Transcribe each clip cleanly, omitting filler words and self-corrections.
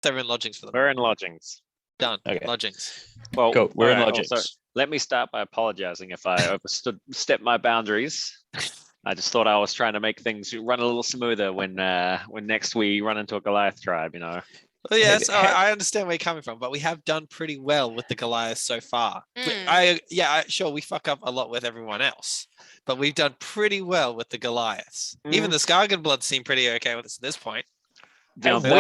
So we're in lodgings for them. We're in lodgings. Done. Okay. Lodgings. Well, Cool. We're in alright, lodgings. also, let me start by apologizing if I overstepped my boundaries. I just thought I was trying to make things run a little smoother when next we run into a Goliath tribe, you know. Well, yes, I understand where you're coming from, but we have done pretty well with the Goliath so far. Sure, we fuck up a lot with everyone else, but we've done pretty well with the Goliaths. Even the Skargan blood seem pretty okay with us at this point. Have we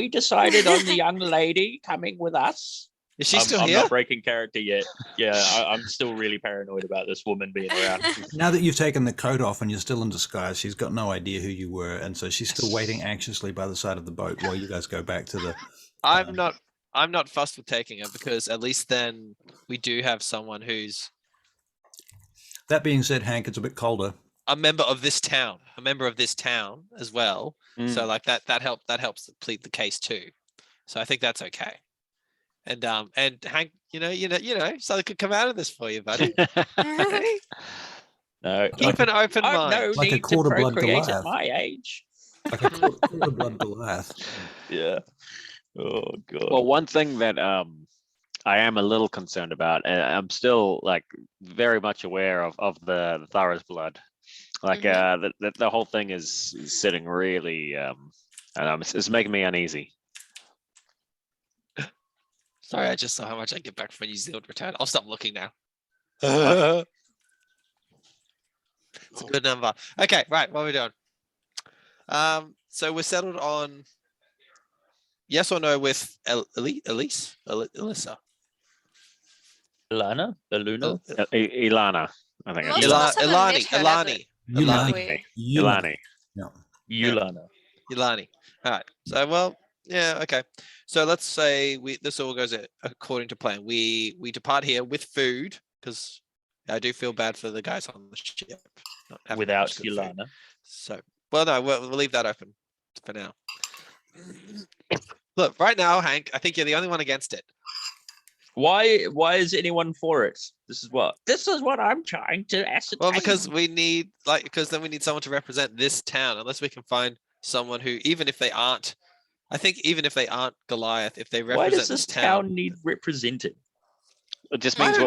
decided on the young lady coming with us? Is she still I'm here? not breaking character yet. Yeah, I'm still really paranoid about this woman being around. Now that you've taken the coat off and you're still in disguise, she's got no idea who you were, and so she's still waiting anxiously by the side of the boat while you guys go back to the. I'm not fussed with taking her because at least then we do have someone who's. That being said, Hank, it's a bit colder. A member of this town as well. So like that helps plead the case too. So I think that's okay. And Hank, you know, something could come out of this for you, buddy. No, Keep an open mind. No Like a need quarter to blood procreate Goliath. at my age. Like a quarter blood Goliath. Yeah. Oh god. Well, one thing that I am a little concerned about, and I'm still like very much aware of the Thara's blood. Like the whole thing is sitting really, it's making me uneasy. Sorry, I just saw how much I get back from a New Zealand return. I'll stop looking now. It's a good number. Okay, right. What are we doing? So we're settled on yes or no with Elisa. Ilana? Iluna? Ilana, I think. Most of us haven't met her, have we? Ilani. No. Ilana. All right. So well, yeah. Okay. So let's say this all goes according to plan. We depart here with food because I do feel bad for the guys on the ship not having Without much good food. Ilana. So well, no, we'll leave that open for now. Look, right now, Hank, I think you're the only one against it. Why is anyone for it? This is what I'm trying to ascertain. Well, because we need then we need someone to represent this town. Unless we can find someone who, even if they aren't Goliath, if they represent why does this town need represented? It just means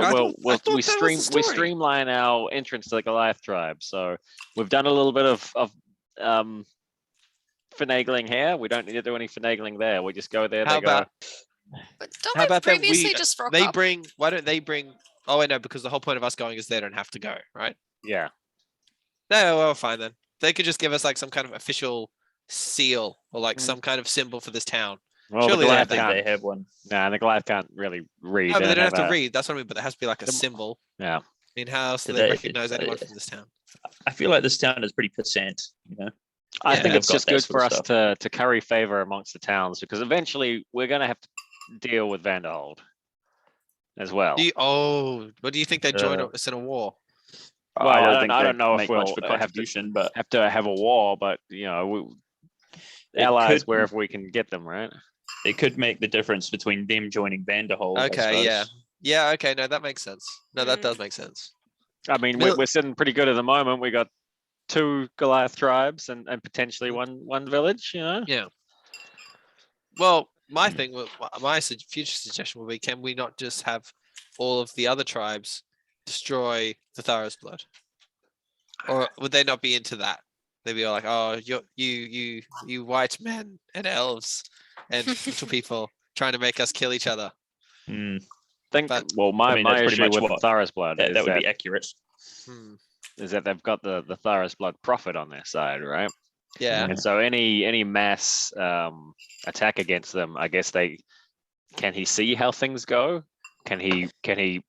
we streamline our entrance to the Goliath tribe. So we've done a little bit of finagling here. We don't need to do any finagling there. We just go there. But don't they previously just rock up? Why don't they bring? Oh wait, no, because the whole point of us going is they don't have to go, right? Yeah. No, well, fine then. They could just give us like some kind of official seal or like some kind of symbol for this town. Well, Surely I think they have one. Nah, the Goliath can't really read. No, but they don't have to read. That's what I mean. But there has to be like a symbol. Yeah. I mean, how else do they recognize anyone from this town? I feel like this town is pretty percent, you know. I think it's just good for us to curry favor amongst the towns because eventually we're going to have to deal with Vanderhold as well. What do you think they join us in a war? Well, I don't know if we'll have to have a war, but you know, allies wherever we can get them, right? It could make the difference between them joining Vanderhold. Okay, yeah. Okay, no, that makes sense. No, that does make sense. I mean, we're sitting pretty good at the moment. We got 2 Goliath tribes and potentially one village, you know? Yeah. Well, my future suggestion would be, can we not just have all of the other tribes destroy the Thara's blood? Or would they not be into that? They'd be all like, oh, you white men and elves and little people trying to make us kill each other. My issue with the Thara's blood that would be accurate. Is that they've got the Thara's blood prophet on their side, right? Yeah. And so any mass attack against them, I guess can he see how things go? Can he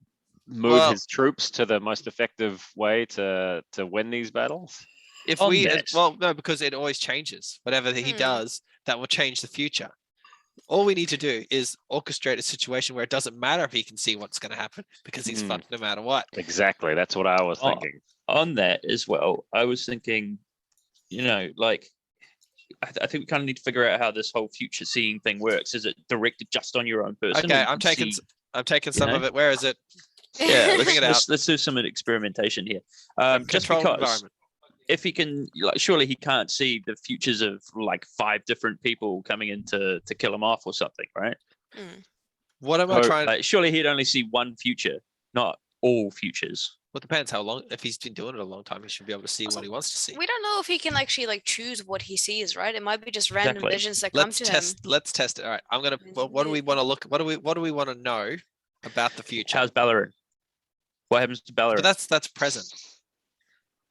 move his troops to the most effective way to win these battles? No, because it always changes. Whatever he does, that will change the future. All we need to do is orchestrate a situation where it doesn't matter if he can see what's going to happen because he's fucked no matter what. Exactly. That's what I was thinking. On that as well, I was thinking, you know, like, I think we kind of need to figure out how this whole future seeing thing works. Is it directed just on your own person? Okay, I'm taking some of it. Where is it? Yeah, bring it out. Let's do some experimentation here. Just Control because environment. if he can, like, surely he can't see the futures of like 5 different people coming in to kill him off or something, right? What am I trying? Like, surely he'd only see one future, not all futures. Well, it depends how long. If he's been doing it a long time, he should be able to see what he wants to see. We don't know if he can actually like choose what he sees, right? It might be just random visions that come to him. Let's test it. All right, I'm gonna. What do we want to look? What do we want to know about the future? How's Bellerin? What happens to Bellerin? But that's present.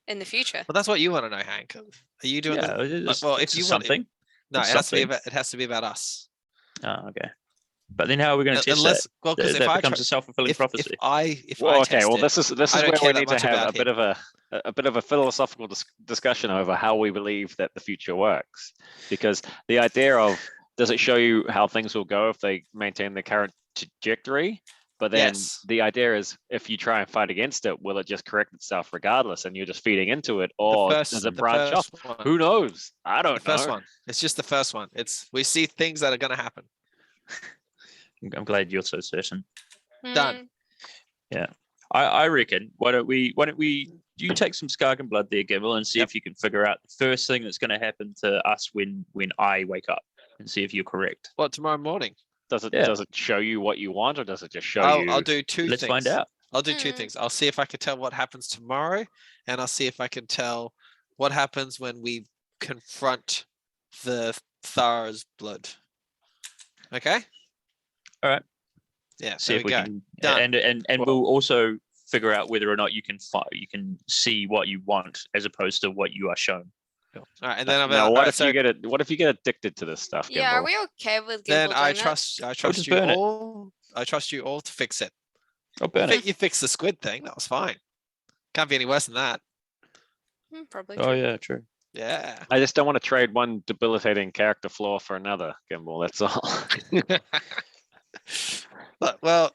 In the future. Well, that's what you want to know, Hank. Are you doing? Well, if you something. No, it has to be about us. Oh, okay. But then how are we going to test that? Well, because that becomes a self-fulfilling prophecy. This is where we need to have a bit of a philosophical discussion over how we believe that the future works, because the idea of, does it show you how things will go if they maintain the current trajectory? But then the idea is, if you try and fight against it, will it just correct itself regardless, and you're just feeding into it, or does it branch off? Who knows? I don't know. The first one. It's just the first one. We see things that are going to happen. I'm glad you're so certain. Done. Yeah, I reckon. Why don't we? You take some Skagen blood there, Gimbal, and see if you can figure out the first thing that's going to happen to us when I wake up, and see if you're correct. What, tomorrow morning? Does it show you what you want, or does it just show you? I'll do two things. Let's find out. I'll do two things. I'll see if I can tell what happens tomorrow, and I'll see if I can tell what happens when we confront the Thara's blood. Okay. All right. Yeah. See if we can. Done. And we'll also figure out whether or not you can see what you want as opposed to what you are shown. All right, and then I'm now, what if you get addicted to this stuff? Yeah, Gimbal? are we okay with Gimbal then I doing trust just you burn it. all. I trust you all to fix it. I'll burn it. You fixed the squid thing. That was fine. Can't be any worse than that. Probably. Oh yeah, true. Yeah. I just don't want to trade one debilitating character flaw for another, Gimbal. That's all. Look, well,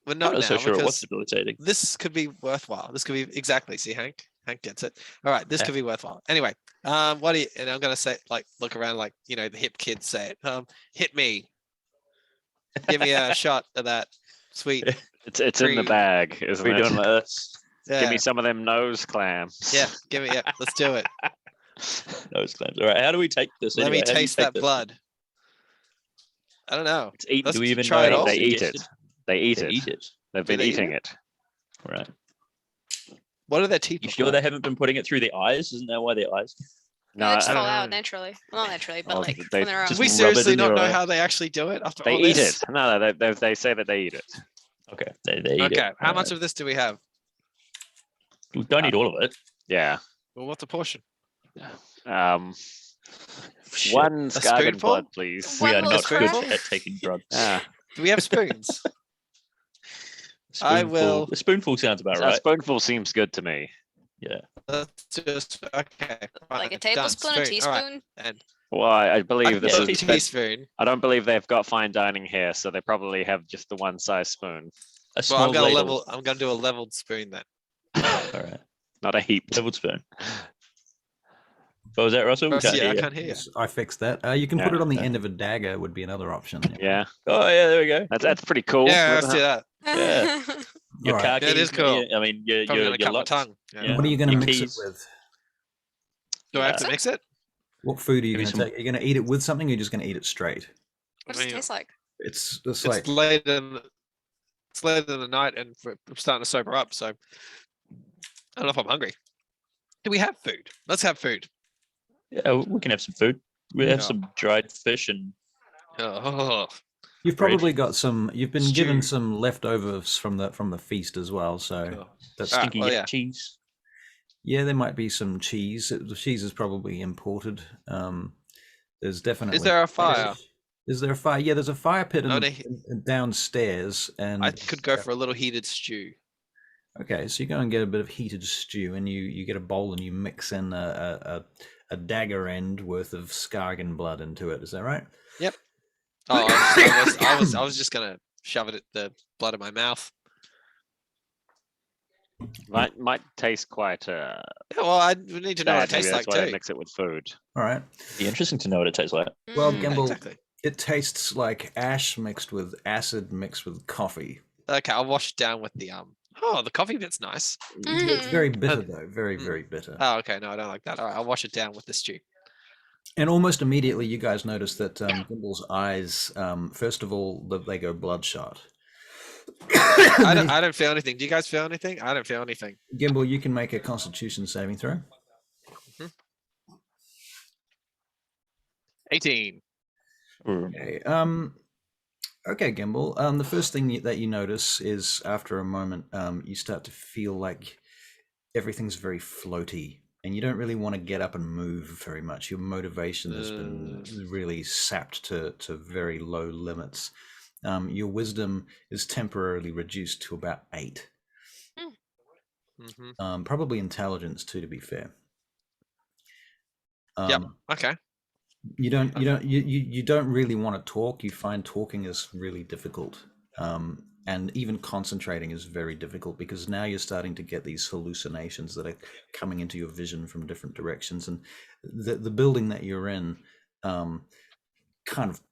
we're not I'm not so sure because what's debilitating. this could be worthwhile. This could be exactly. See, Hank gets it. All right, this could be worthwhile. Anyway, what do you? And I'm gonna say, like, look around, like, you know, the hip kids say it. Hit me. Give me a shot of that. Sweet. It's in the bag, isn't We're it? doing this. Yeah. Give me some of them nose clams. Yeah. Give me. Yeah. Let's do it. Nose clams. All right. How do we take this? Let anyway? me How do you taste take that this? blood. I don't know. It's eaten. Let's Do we even try it know all. They eat Yes. it. They eat They it. eat it. They've Do been they eat eating it. Right. What are their teeth? You look sure like? they haven't been putting it through their eyes? Isn't that why their eyes? No, they just I fall don't out know. naturally. Well, not naturally, but Oh, like they on their own. Did just we rub it seriously in not their know eye. how they actually do it after They all eat this? it. No, they say that they eat it. Okay. They eat it. Okay. How All much right. of this do we have? We don't eat all of it. Yeah. Well, what's the portion? Shit. One Skagen spoonful? blood, please. We One are little not good crack. at taking drugs. Do we have spoons? I Spoonful- will- A spoonful sounds about A right. spoonful seems good to me. Yeah. Let's just okay. Like a fine, done. tablespoon, a Spoon. teaspoon. All right. And Well, I believe this Yeah, a is. teaspoon. I don't believe they've got fine dining here, so they probably have just the one size spoon, A Well, small I'm gonna ladle. I'm gonna do a leveled spoon then. All right. not a heap. Leveled spoon. What was that, Russell? We can't Yeah, hear I you. can't hear you. Yes, I fixed that. You can put Yeah, it on the okay. end of a dagger. Would be another option. Yeah, Oh yeah, there we go. that's pretty cool. Yeah, let's do that. Yeah. Your All car right. Yeah, it is keys, cool. I mean, your Probably gonna cut my locks. tongue. Yeah. Yeah. What are you going to Your mix keys. it with? Do I have Yeah. to mix it? What food are you Maybe going to some- take? Are you going to eat it with something, or are you just going to eat it straight? What does it taste like? It's It's like late in the night, and I'm starting to sober up. So I don't know if I'm hungry. Do we have food? Let's have food. Yeah, we can have some food. We have Yeah. some dried fish and Oh, you've Great. probably got some. You've been given Stew. some leftovers from the feast as well. So cool. that's All right, stinky well, yak yeah. cheese. yeah. There might be some cheese. The cheese is probably imported. There's definitely. Is there a fire? Is there a fire? Yeah, there's a fire pit No, downstairs, and I could go for a little heated stew. Okay, so you go and get a bit of heated stew, and you get a bowl, and you mix in a dagger end worth of Skagen blood into it. Is that right? Yep. Oh, I was just gonna shove it at the blood in my mouth. Might taste quite Yeah, well, I need to know what bad. it tastes Maybe like that's why they too. mix it with food. All right. Be interesting to know what it tastes like. Well, Mm. Gimbal, Exactly. it tastes like ash mixed with acid mixed with coffee. Okay, I'll wash it down with the Oh, the coffee bit's nice. It's very bitter though, very, very bitter. Oh, okay. No, I don't like that. All right, I'll wash it down with the stew. And almost immediately, you guys notice that Gimble's eyes, first of all, they go bloodshot. I don't feel anything. Do you guys feel anything? I don't feel anything. Gimble, you can make a Constitution saving throw. 18. Okay. Okay, Gimble. The first thing that you notice is after a moment, you start to feel like everything's very floaty, and you don't really want to get up and move very much. Your motivation has been really sapped to very low limits. Your wisdom is temporarily reduced to about 8. Probably intelligence too, to be fair. Yep. Okay. You don't really want to talk. You find talking is really difficult, and even concentrating is very difficult because now you're starting to get these hallucinations that are coming into your vision from different directions, and the building that you're in kind of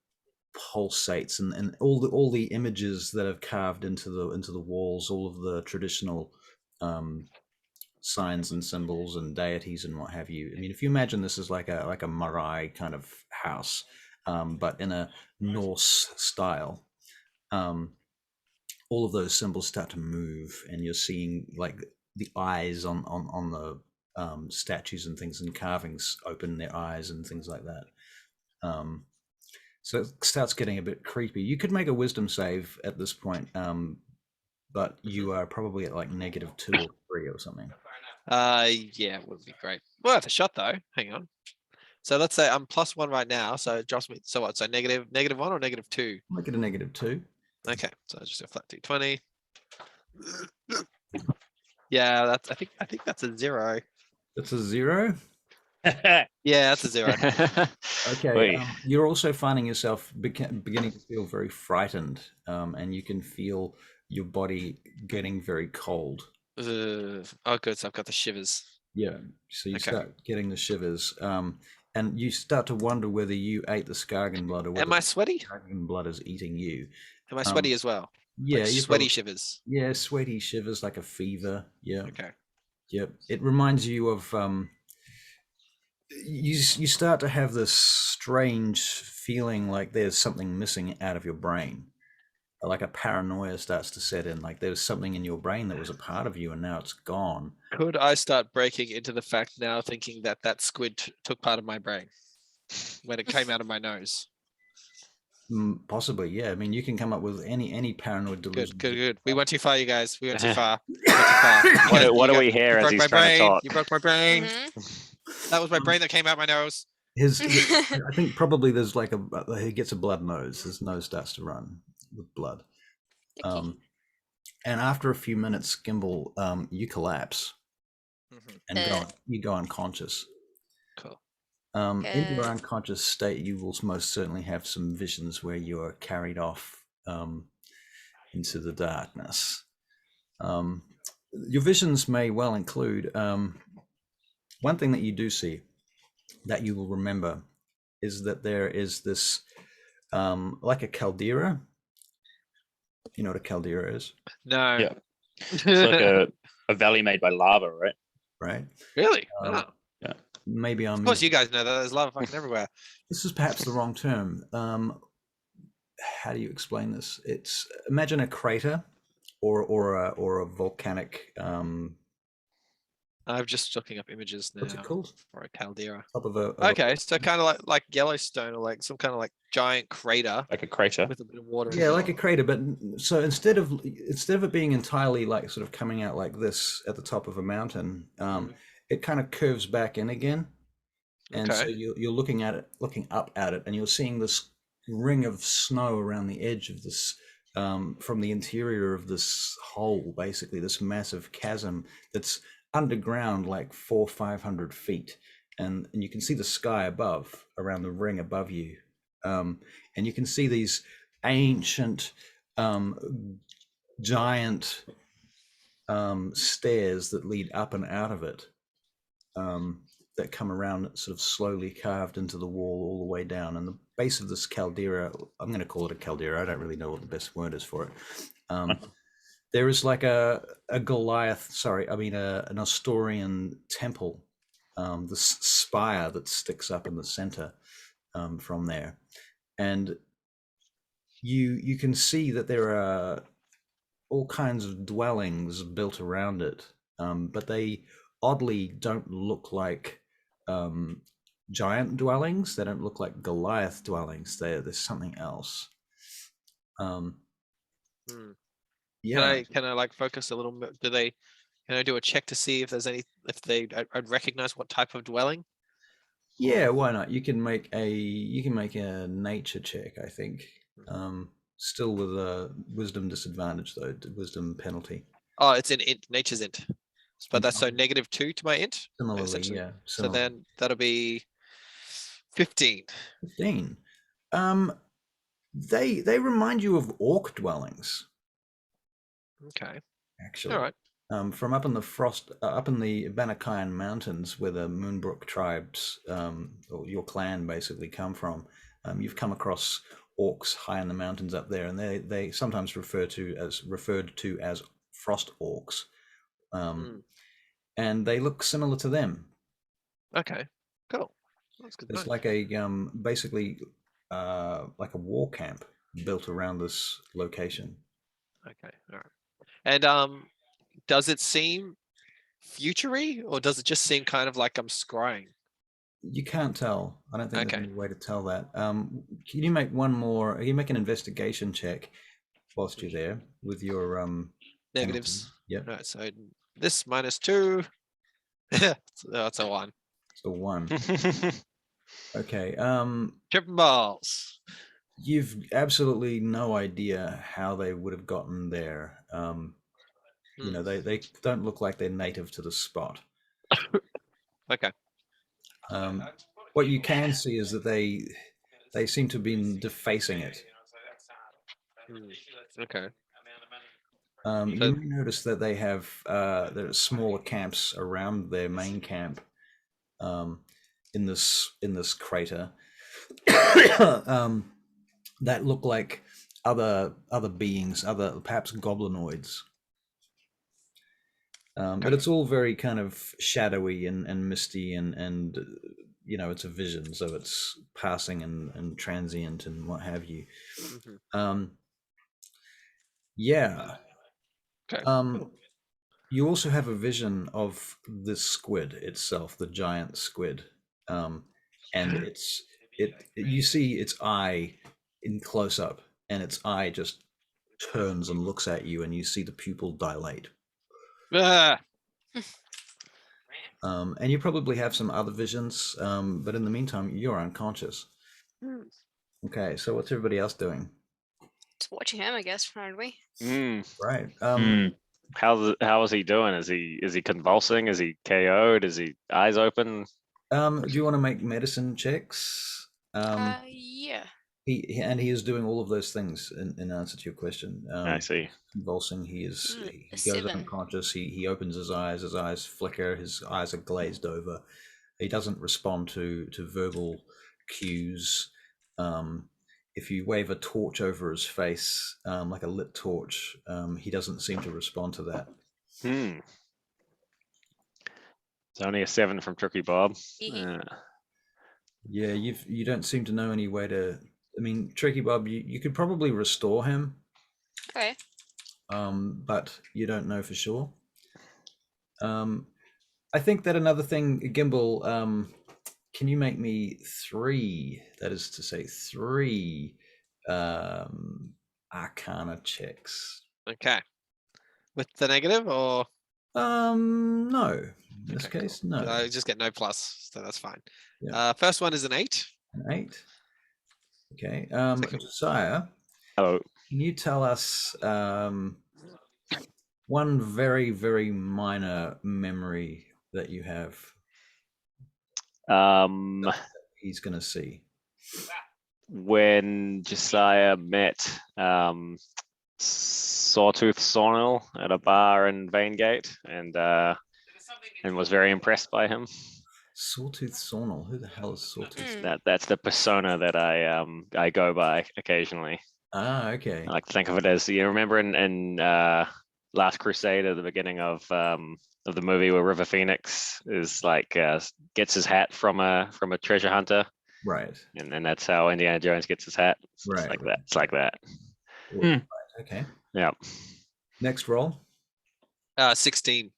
pulsates, and all the images that have carved into the walls, all of the traditional signs and symbols and deities and what have you. I mean, if you imagine this as like a marae kind of house, but in a Norse style, all of those symbols start to move, and you're seeing like the eyes on the statues and things, and carvings open their eyes and things like that. So it starts getting a bit creepy. You could make a wisdom save at this point, but you are probably at like -2 or 3 or something. Yeah, it would be great. Worth a shot though. Hang on. So let's say I'm +1 right now. So it drops me. So what? So -1 or -2? Make it a -2. Okay. So just a flat d20. Yeah, that's. I think that's a 0. That's a 0. Yeah, that's a 0. Okay. You're also finding yourself beginning to feel very frightened, and you can feel your body getting very cold. Oh, good. So I've got the shivers. Yeah. So you start getting the shivers, and you start to wonder whether you ate the Skagen blood or whether Am I sweaty? Skagen blood is eating you. Am I sweaty as well? Yeah, like sweaty shivers. Yeah, sweaty shivers like a fever. Yeah. Okay. Yep. It reminds you of you start to have this strange feeling like there's something missing out of your brain. Like a paranoia starts to set in, like there's something in your brain that was a part of you and now it's gone. Could I start breaking into the fact now, thinking that squid took part of my brain when it came out of my nose? Possibly, yeah. I mean, you can come up with any paranoid delusion. Good. We went too far, you guys. We went too far. What do we hear as he's trying to talk? You broke my brain. That was my brain that came out my nose. I think probably there's like he gets a blood nose. His nose starts to run with blood. And after a few minutes, Gimble, you collapse and you go unconscious. Cool. In your unconscious state, you will most certainly have some visions where you are carried off into the darkness. Your visions may well include one thing that you do see that you will remember is that there is this like a caldera. You know what a caldera is? No. Yeah. It's like a valley made by lava, right? Right. Really? Yeah. Maybe I'm. Of course, you guys know that there's lava fucking everywhere. This is perhaps the wrong term. How do you explain this? It's imagine a crater or a volcanic. I'm just looking up images now. What's it called? For a caldera. Top of a Okay, so kind of like Yellowstone, or like some kind of like giant crater. Like a crater. With a bit of water. Yeah, like a crater, but so instead of it being entirely like sort of coming out like this at the top of a mountain, it kind of curves back in again, and so you're looking up at it, and you're seeing this ring of snow around the edge of this, from the interior of this hole, basically this massive chasm that's underground, like 400 or 500 feet, and you can see the sky above, around the ring above you, and you can see these ancient, giant stairs that lead up and out of it, that come around sort of slowly carved into the wall all the way down. And the base of this caldera, I'm going to call it a caldera, I don't really know what the best word is for it, there is like a Goliath. Sorry, I mean an Asturian temple. The spire that sticks up in the center from there, and you can see that there are all kinds of dwellings built around it, but they oddly don't look like giant dwellings. They don't look like Goliath dwellings. There's something else. Yeah. Can I like focus a little bit? Can I do a check to see if there's any, I'd recognize what type of dwelling? Yeah, why not? You can make a nature check, I think. Still with a wisdom disadvantage though, wisdom penalty. Oh, it's in int, nature's int. But that's so -2 to my int. Similarly, yeah. So then that'll be 15. 15. They remind you of orc dwellings. Okay. Actually. All right. From up in the Banakayan Mountains, where the Moonbrook tribes, or your clan basically come from, you've come across orcs high in the mountains up there, and they sometimes referred to as frost orcs, and they look similar to them. Okay, cool. That's good. It's like a basically like a war camp built around this location. Okay, all right. And does it seem futury, or does it just seem kind of like I'm scrying? You can't tell. I don't think there's any way to tell that. Can you make one more? You make an investigation check whilst you're there with your negatives. Yeah. Right. So this -2. That's a 1. It's a 1. Okay. Tripping balls. You've absolutely no idea how they would have gotten there. You know, they don't look like they're native to the spot. Okay. What you can see is that they seem to have been defacing it. Okay. You may notice that they have there are smaller camps around their main camp in this crater that look like other beings, other perhaps goblinoids. But it's all very kind of shadowy and misty and you know, it's a vision, so it's passing and transient and what have you. Yeah. Okay. You also have a vision of the squid itself, the giant squid, and you see its eye in close up, and its eye just turns and looks at you, and you see the pupil dilate. And you probably have some other visions, but in the meantime, you're unconscious. Okay, so what's everybody else doing? Just watching him, I guess, aren't we? Right. How is he doing? Is he convulsing? Is he KO'd? Is he eyes open? Do you want to make medicine checks? Yeah. He is doing all of those things in answer to your question. I see. Convulsing, he goes 7. unconscious. He opens his eyes flicker. His eyes are glazed over. He doesn't respond to verbal cues. If you wave a torch over his face, like a lit torch, he doesn't seem to respond to that. It's only a 7 from Tricky Bob. Yeah, you don't seem to know any way to. I mean, Tricky Bob, you could probably restore him. Okay. But you don't know for sure. I think that another thing, Gimbal, can you make me 3? That is to say, 3 Arcana checks. Okay. With the negative or? No. In this case, cool. no. I just get no plus, so that's fine. Yeah. First one is an 8. An 8. Okay. Josiah. Hello. Can you tell us one very, very minor memory that you have? He's going to see. When Josiah met Sawtooth Sonal at a bar in Vaingate and was very impressed by him. Sawtooth Sonal. Who the hell is Sawtooth? That's the persona that I go by occasionally. Ah, okay. I like to think of it as, you remember in Last Crusade at the beginning of the movie where River Phoenix is like gets his hat from a treasure hunter, Right. And that's how Indiana Jones gets his hat. It's Right. like that. It's like that. Right. Okay. Yeah. Next roll. 16.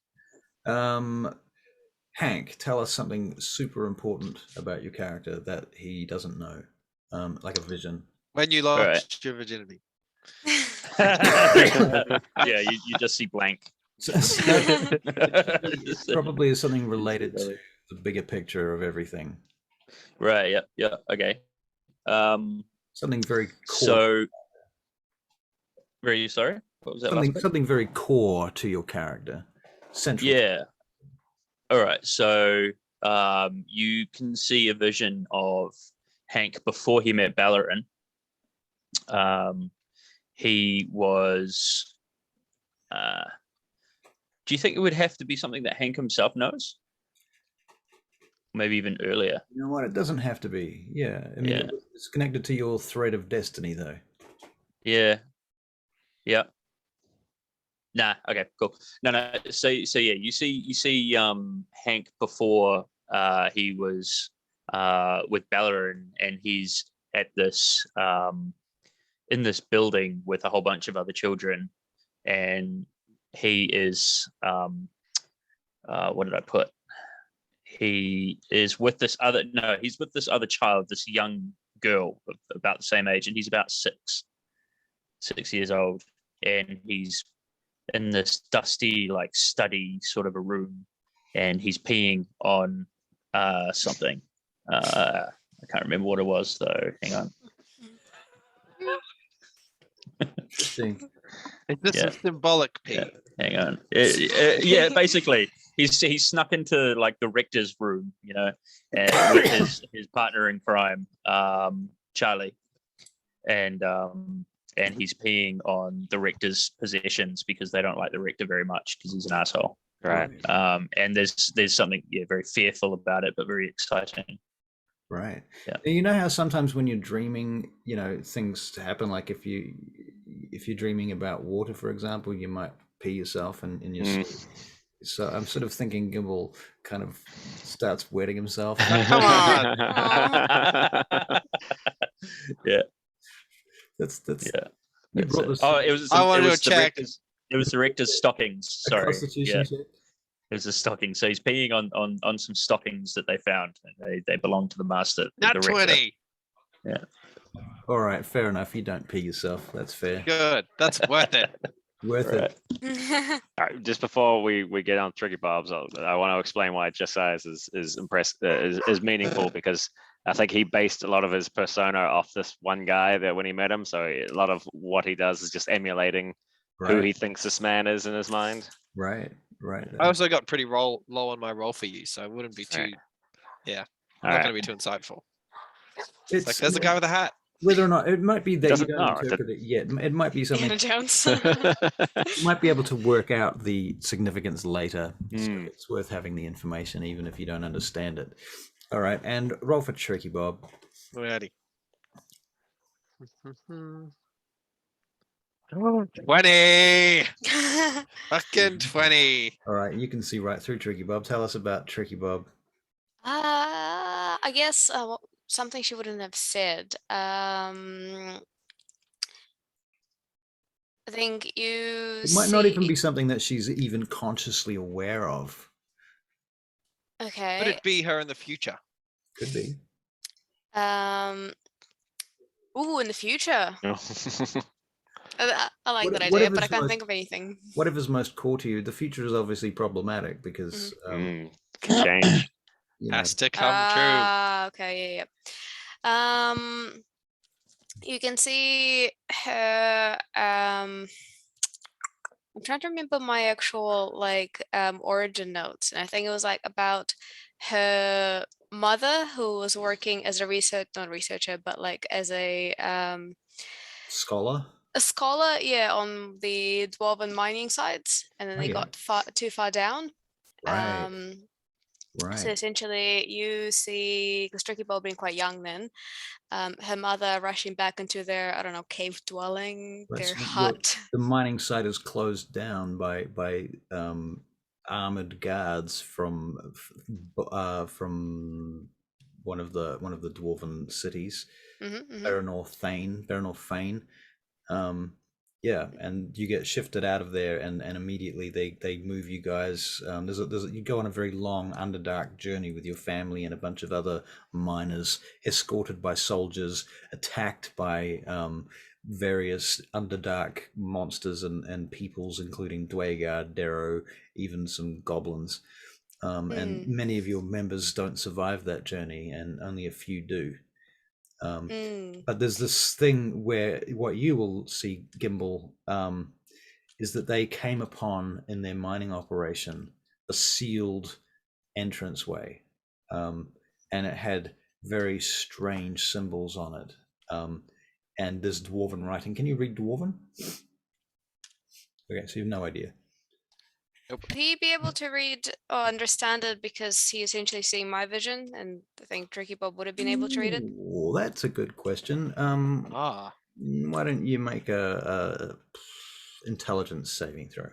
Hank, tell us something super important about your character that he doesn't know, like a vision. When you lost your virginity. Yeah, you just see blank. It probably is something related to the bigger picture of everything. Right. Yeah. Okay. Something very core. So, very sorry. What was that? Something very core to your character. Central. Yeah. All right. So, you can see a vision of Hank before he met Ballarin. He was. Do you think it would have to be something that Hank himself knows? Maybe even earlier. You know what? It doesn't have to be. Yeah. I mean, it's connected to your thread of destiny, though. Yeah. Yeah. Nah. Okay. Cool. No. So yeah, you see Hank before he was with Ballarin, and he's at this in this building with a whole bunch of other children, and he is what did I put? He is with this other he's with this other child, this young girl of about the same age, and he's about 6 years old, and he's in this dusty like study sort of a room, and he's peeing on something. I can't remember what it was though. Hang on. Interesting. Is this a symbolic pee? Yeah. Hang on. Yeah, basically, he's snuck into like the rector's room, and with his partner in crime, Charlie, and he's peeing on the rector's possessions because they don't like the rector very much because he's an asshole. Right. And there's something very fearful about it, but very exciting. Right. Yeah. You know how sometimes when you're dreaming, things happen. Like if you're dreaming about water, for example, you might pee yourself in your sleep. So I'm sort of thinking Gimbal kind of starts wetting himself. Come on. Yeah. That's yeah. You brought this. Oh, it was. I wanted to the check. It was the rector's stockings. a Sorry. constitution Yeah. check? It was a stocking. So he's peeing on some stockings that they found. They belong to the master. Not the rector. 20. Yeah. All right, fair enough. You don't pee yourself. That's fair. Good. That's worth it. Worth it. All right, just before we get on Tricky Bob's, I want to explain why Josiah's is meaningful, because I think he based a lot of his persona off this one guy that when he met him. So a lot of what he does is just emulating who he thinks this man is in his mind. Right. I also got pretty low on my roll for you, so it wouldn't be too. Yeah, I'm not going to be too insightful. It's like there's a guy with a hat. Whether or not it might be that you don't know, interpret it yet. It might be something. Indiana Jones. You might be able to work out the significance later. So it's worth having the information, even if you don't understand it. All right, and roll for Tricky Bob. Ready. 20. Fucking 20. All right, you can see right through Tricky Bob. Tell us about Tricky Bob. I guess something she wouldn't have said. I think you. It might not even be something that she's even consciously aware of. Okay. Could it be her in the future? Could be. Ooh, in the future. I like that idea, but I can't think of anything. Whatever's most core to you, the future is obviously problematic because Can change. Has to come Okay, yeah. You can see her. I'm trying to remember my actual origin notes, and I think it was about her mother who was working as a not researcher, but as a scholar. A scholar, yeah, on the dwarven mining sites, and then they got too far down. Right. Right. So essentially, you see, because Tricky Ball being quite young then, her mother rushing back into their, I don't know, cave dwelling, Right, their so hut. the mining site is closed down by armored guards from one of the dwarven cities, Baranor Fane. Yeah, and you get shifted out of there, and immediately they move you guys. You go on a very long Underdark journey with your family and a bunch of other miners, escorted by soldiers, attacked by various Underdark monsters and peoples, including Dwaegard, Darrow, even some goblins. And many of your members don't survive that journey, and only a few do. But there's this thing where what you will see, Gimbal, is that they came upon in their mining operation a sealed entranceway, and it had very strange symbols on it. And there's Dwarven writing. Can you read Dwarven? Okay, so you have no idea. Would he be able to read or understand it because he essentially seeing my vision, and I think Tricky Bob would have been able to read it? Oh, that's a good question. Why don't you make a intelligence saving throw?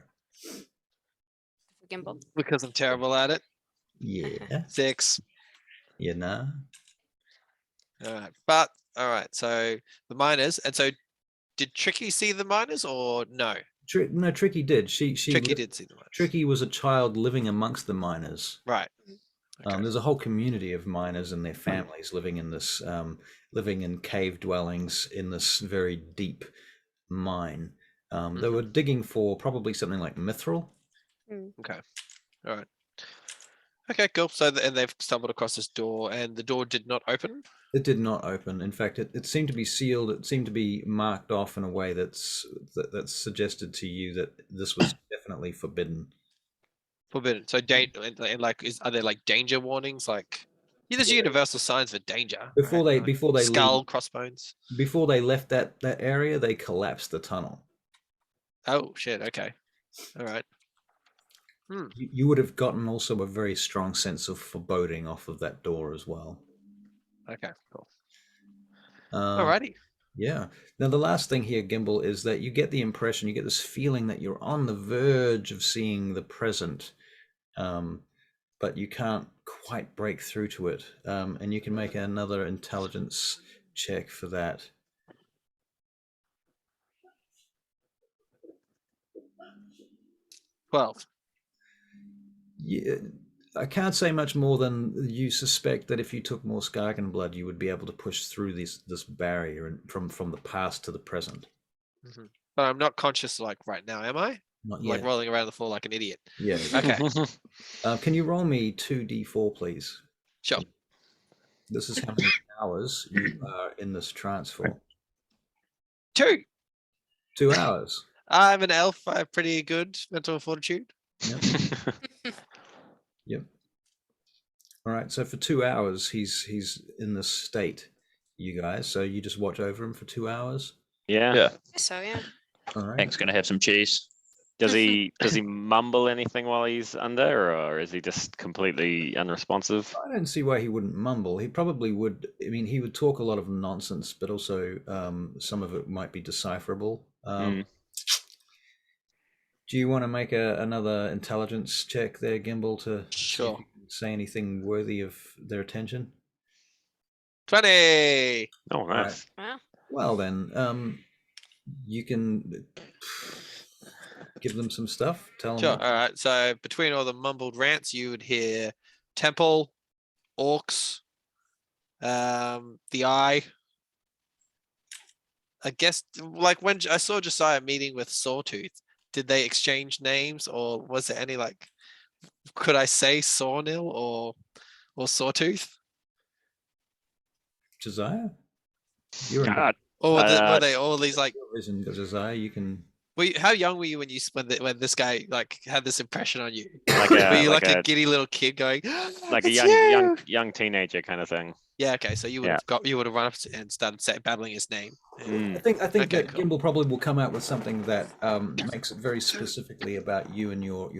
Gimbal. Because I'm terrible at it. Yeah. 6. Yeah, nah. All right, but all right. So the miners, and so did Tricky see the miners or no? No, Tricky did. Tricky did see the miners. Tricky was a child living amongst the miners. Right. Okay. There's a whole community of miners and their families living in this, living in cave dwellings in this very deep mine. They were digging for probably something like mithril. Okay. All right. Okay, cool. So and they've stumbled across this door, and the door did not open. It did not open. In fact, it seemed to be sealed. It seemed to be marked off in a way that's suggested to you that this was definitely forbidden. Forbidden. So like, are there like danger warnings? Like, there's universal signs for danger. Before right? they skull, leave, crossbones. Before they left that area, they collapsed the tunnel. Oh shit! Okay. All right. You would have gotten also a very strong sense of foreboding off of that door as well. Okay, cool. Alrighty. Yeah. Now, the last thing here, Gimbal, is that you get the impression, you get this feeling that you're on the verge of seeing the present, but you can't quite break through to it. And you can make another intelligence check for that. Well, yeah, I can't say much more than you suspect that if you took more Skagen blood, you would be able to push through this barrier from the past to the present. But I'm not conscious like right now, am I? Not yet. Like rolling around the floor like an idiot. Yeah. Okay. Can you roll me 2d4, please? Sure. This is how many hours you are in this trance for. 2. 2 hours. I'm an elf. I have pretty good mental fortitude. Yep. Yep. All right. So for 2 hours, he's in this state, you guys. So you just watch over him for 2 hours. Yeah. So yeah. All right. Hank's gonna have some cheese. Does he mumble anything while he's under, or is he just completely unresponsive? I don't see why he wouldn't mumble. He probably would. I mean, he would talk a lot of nonsense, but also some of it might be decipherable. Do you want to make another intelligence check there, Gimbal, to see if you can say anything worthy of their attention? 20. Oh, nice. Wow. Well then, you can give them some stuff. Tell them. Sure. All right. So between all the mumbled rants, you would hear temple, orcs, the eye. I guess like when I saw Josiah meeting with Sawtooth, did they exchange names, or was there any like? Could I say Sawnil or Sawtooth? Josiah? You're God. Or were they all these like? in Josiah, you can. How young were you when this guy like had this impression on you? Like were you like a giddy little kid going? Like "It's a you!" young teenager kind of thing. Yeah, okay. So you would have run up and started battling his name. Yeah. I think Okay, that cool. Gimbal probably will come out with something that makes it very specifically about you and your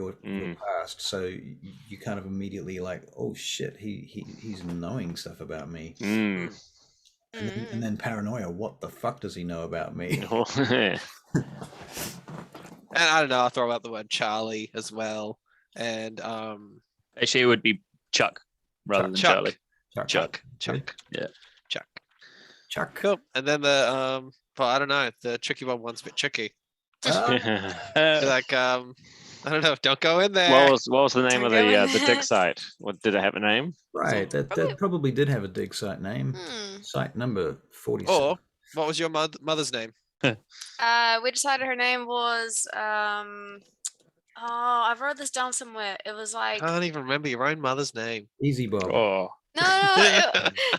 past. So you kind of immediately like, oh shit, he's knowing stuff about me. And then paranoia. What the fuck does he know about me? And I don't know. I'll throw out the word Charlie as well. And Actually, it would be Chuck rather than Chuck. Charlie. Chuck. Yeah. Chuck. Cool. And then the but I don't know. The tricky one's a bit tricky. Like I don't know. Don't go in there. What was the name of the dig site? What did it have a name? Right. That probably did have a dig site name. Site number 47. Or what was your mother's name? We decided her name was I wrote this down somewhere. It was like Can't even remember your own mother's name. Easy Bob. Oh, no.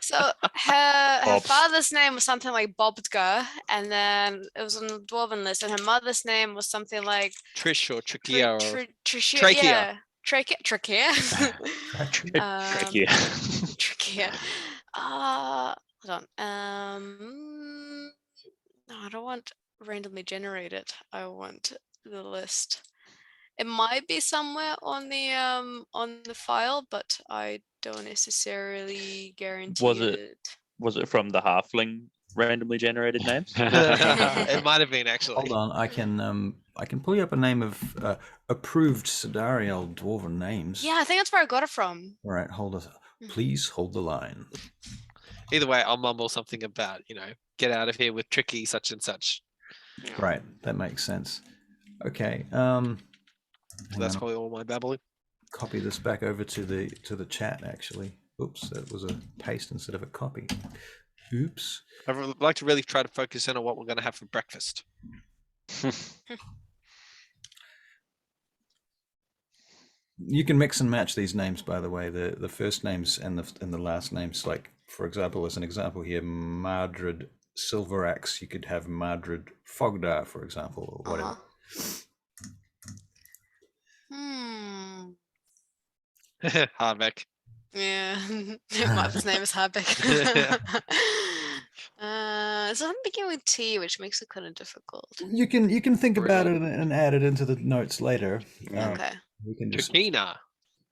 So her father's name was something like Bobdgar, and then it was on the dwarven list, and her mother's name was something like Trish or Trachea. Trachea. Trachea. Trachea. Hold on. No, I don't want randomly generated. I want the list. It might be somewhere on the file, but I don't necessarily guarantee it. Was it from the halfling randomly generated names? It might have been actually. Hold on, I can pull you up a name of approved Sidariel dwarven names. Yeah, I think that's where I got it from. All right, please hold the line. Either way, I'll mumble something about, get out of here with tricky such and such. Right, that makes sense. Okay. So that's probably all my babbling. Copy this back over to the chat. Actually, oops, that was a paste instead of a copy. Oops. I'd like to really try to focus in on what we're going to have for breakfast. You can mix and match these names, by the way. The first names and the last names. Like, for example, as an example here, Mardred Silveraxe. You could have Mardred Fogdar, for example, or whatever. Harbeck. Yeah, mother's name is Harbeck. So I'm beginning with T, which makes it kind of difficult. You can think about it and add it into the notes later. Okay. We can just Trakina.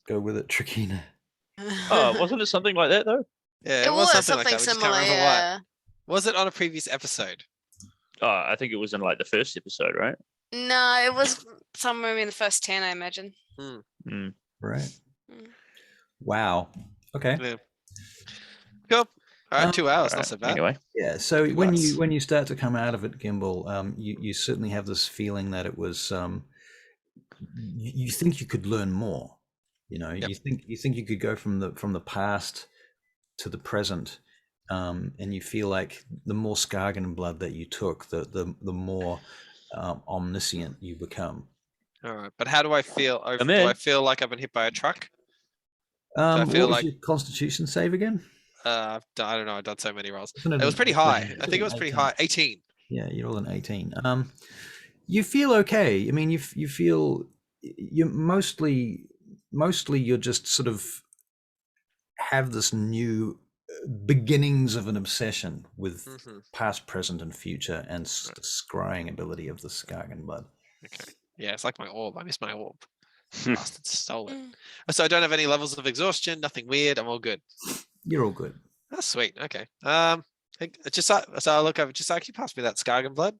go with it, Trakina. Oh, wasn't it something like that though? Yeah, It was something like that. We just similar. can't remember Yeah. what. Was it on a previous episode? Oh, I think it was in like the first episode, right? No, it was somewhere in the first 10, I imagine. Right. Wow. Okay. Yeah. Cool. All right, 2 hours, not so bad. Anyway, Yeah. So when months. you start to come out of it, Gimbal, you certainly have this feeling that it was you think you could learn more. Yep. You think you could go from the past to the present, and you feel like the more Skagen blood that you took, the more omniscient you become. All right, but how do I feel? I'm Do in. I feel like I've been hit by a truck? What feel was like- your Constitution save again? I don't know. I've done so many rolls. Wasn't It was pretty high. I think it was 18? pretty high. 18. Yeah, you rolled an 18. You feel okay. I mean, you feel you mostly you're just sort of have this new beginnings of an obsession with past, present, and future, and the scrying ability of the Skagen blood. Okay. Yeah, it's like my orb. I miss my orb. Bastard stole it. So I don't have any levels of exhaustion. Nothing weird. I'm all good. You're all good. That's sweet. Okay. So I look over. Just like you passed me that Skagen blood.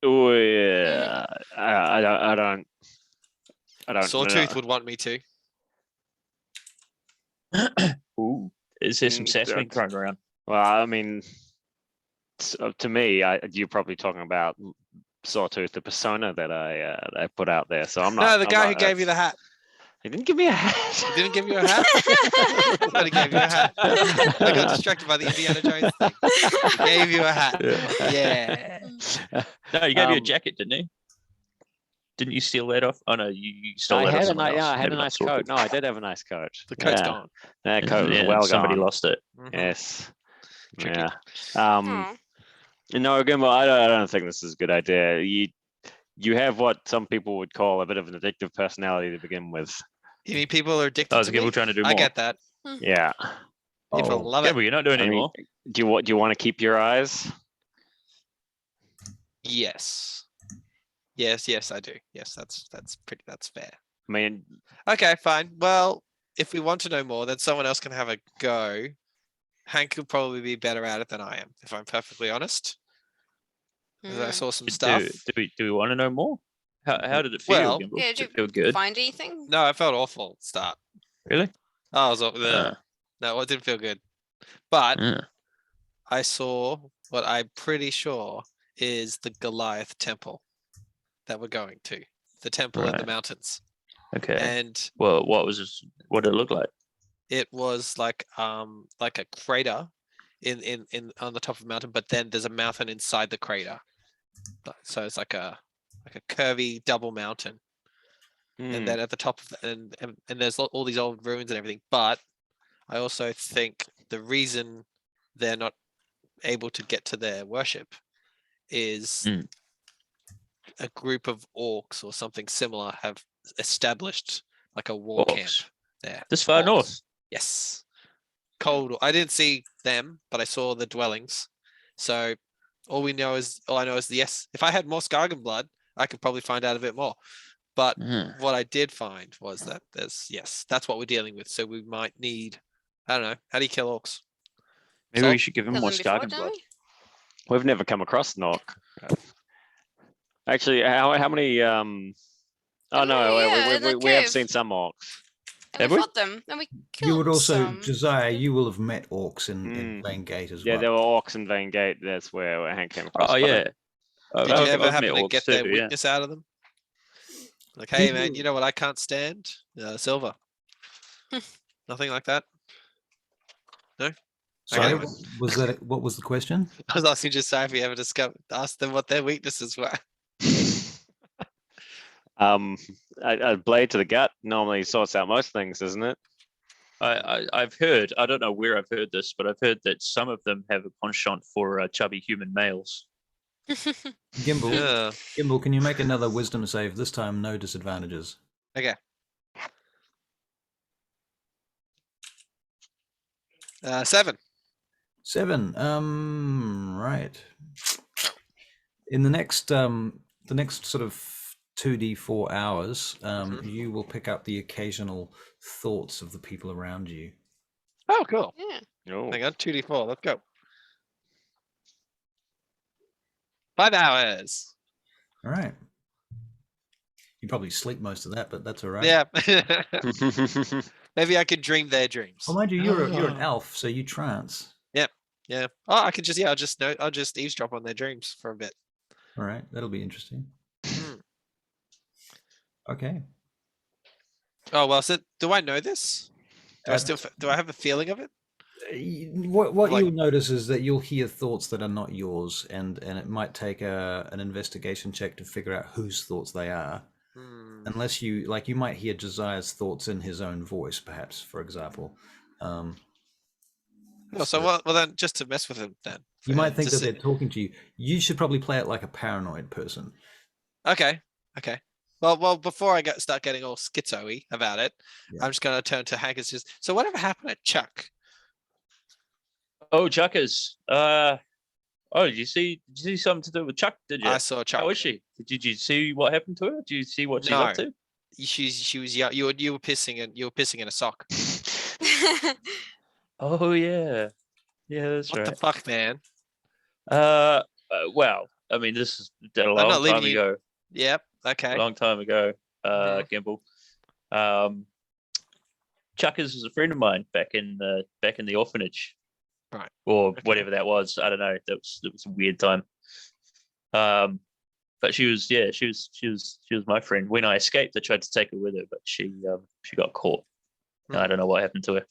Oh yeah, I don't. Sawtooth would want me to. ooh, is there some sass being thrown around? Well, I mean, to me, you're probably talking about Sawtooth, the persona that I put out there. So I'm not. No, the guy who gave you the hat. He didn't give me a hat. He didn't give you a hat? I thought he gave you a hat. I got distracted by the Indiana Jones thing. He gave you a hat. Yeah. No, he gave you a jacket, didn't he? Didn't you steal that off? Oh no, you stole that off someone else. I had Never a mind, nice Sawtooth. coat. No, I did have a nice coat. The coat's Yeah. gone. That coat was Yeah, well somebody gone. lost it. Yes. Tricky. Yeah. Aw. No, again, well, I don't think this is a good idea. You have what some people would call a bit of an addictive personality to begin with. You mean people are addicted That was to people me? trying to do more. I get that. Yeah. People love it. Gamble, you're not doing I mean, anymore. do you want to keep your eyes? Yes. Yes, I do. Yes, that's fair. I mean, Okay, fine. Well, if we want to know more, then someone else can have a go. Hank could probably be better at it than I am, if I'm perfectly honest. 'Cause I saw some stuff. Do we want to know more? How did it feel, Well, Gamble? Yeah, Did did it feel you good? find anything? No, I felt awful at the start. Really? I was Uh, no, it didn't feel good. But uh, I saw what I'm pretty sure is the Goliath Temple that we're going to. The temple in the Right. mountains. okay. And Well, what did it look like? it was like a crater in on the top of the mountain, but then there's a mountain inside the crater. So it's like a curvy double mountain. And then at the top of and there's all these old ruins and everything. But I also think the reason they're not able to get to their worship is a group of orcs or something similar have established like a war camp Orcs. there. This far Orcs. north. Yes. Cold. I didn't see them, but I saw the dwellings. So all I know is yes. If I had more Skarsgård blood, I could probably find out a bit more. But what I did find was that that's what we're dealing with. So we might need, I don't know, how do you kill orcs? Maybe So- we should give him Kill more them before, Skarsgård don't blood. we? we've never come across Nork. Actually, how many? Oh no, yeah, in the we have cave. seen some orcs. And Have we we? fought them. And we killed You would also, some. Josiah, you will have met orcs in Mm. Lane Gate as Yeah, well. there were orcs in Vane Gate. That's where Hank came across. Oh but, yeah. Did you I've ever met happen to orcs get too, their yeah. weakness out of them? Like, hey man, People- you know what I can't stand? Silver. Nothing like that. Sorry, Okay. what was the question? I was asking just if you ever asked them what their weaknesses were. A blade to the gut normally sorts out most things, isn't it? I've heard, I don't know where I've heard this, but I've heard that some of them have a penchant for chubby human males. Gimbal, Yeah. Gimbal, can you make another wisdom save? This time, no disadvantages. Okay. 7. 7. Right. In the next sort of 2d4 hours, you will pick up the occasional thoughts of the people around you. Oh, cool. Yeah. Oh. Hang on, 2d4. Let's go. 5 hours. All right. You probably sleep most of that, but that's all right. Yeah. Maybe I could dream their dreams. Well, mind you, you're an elf, so you trance. Yeah. Oh, I could just I'll just eavesdrop on their dreams for a bit. All right, that'll be interesting. Hmm. Okay. Oh well, so do I know this? Do I have a feeling of it? What Like- you'll notice is that you'll hear thoughts that are not yours, and it might take an investigation check to figure out whose thoughts they are. Hmm. Unless you might hear Josiah's thoughts in his own voice, perhaps, for example. Oh, so well then, just to mess with him, then You for might him think to that see- they're talking to you. You should probably play it like a paranoid person. Okay. Well, before I start getting all schizo-y about it, Yeah. I'm just gonna turn to Hank. It's just so whatever happened at Chuck? Oh, Chuckers. Oh, did you see something to do with Chuck? Did you? I saw Chuck. How is she? Did you see what happened to her? Did you see what she's up No. to? She was you were pissing in a sock. Oh yeah, that's What right. the fuck, man? Well, I mean, this is a not long leaving time you- ago. Yep. Okay. A long time ago, Mhm. Gimble. Chuckers was a friend of mine back in the orphanage, Right. or Okay. whatever that was. I don't know. That was a weird time. But she was my friend. When I escaped, I tried to take her with her, but she got caught. I don't know what happened to her.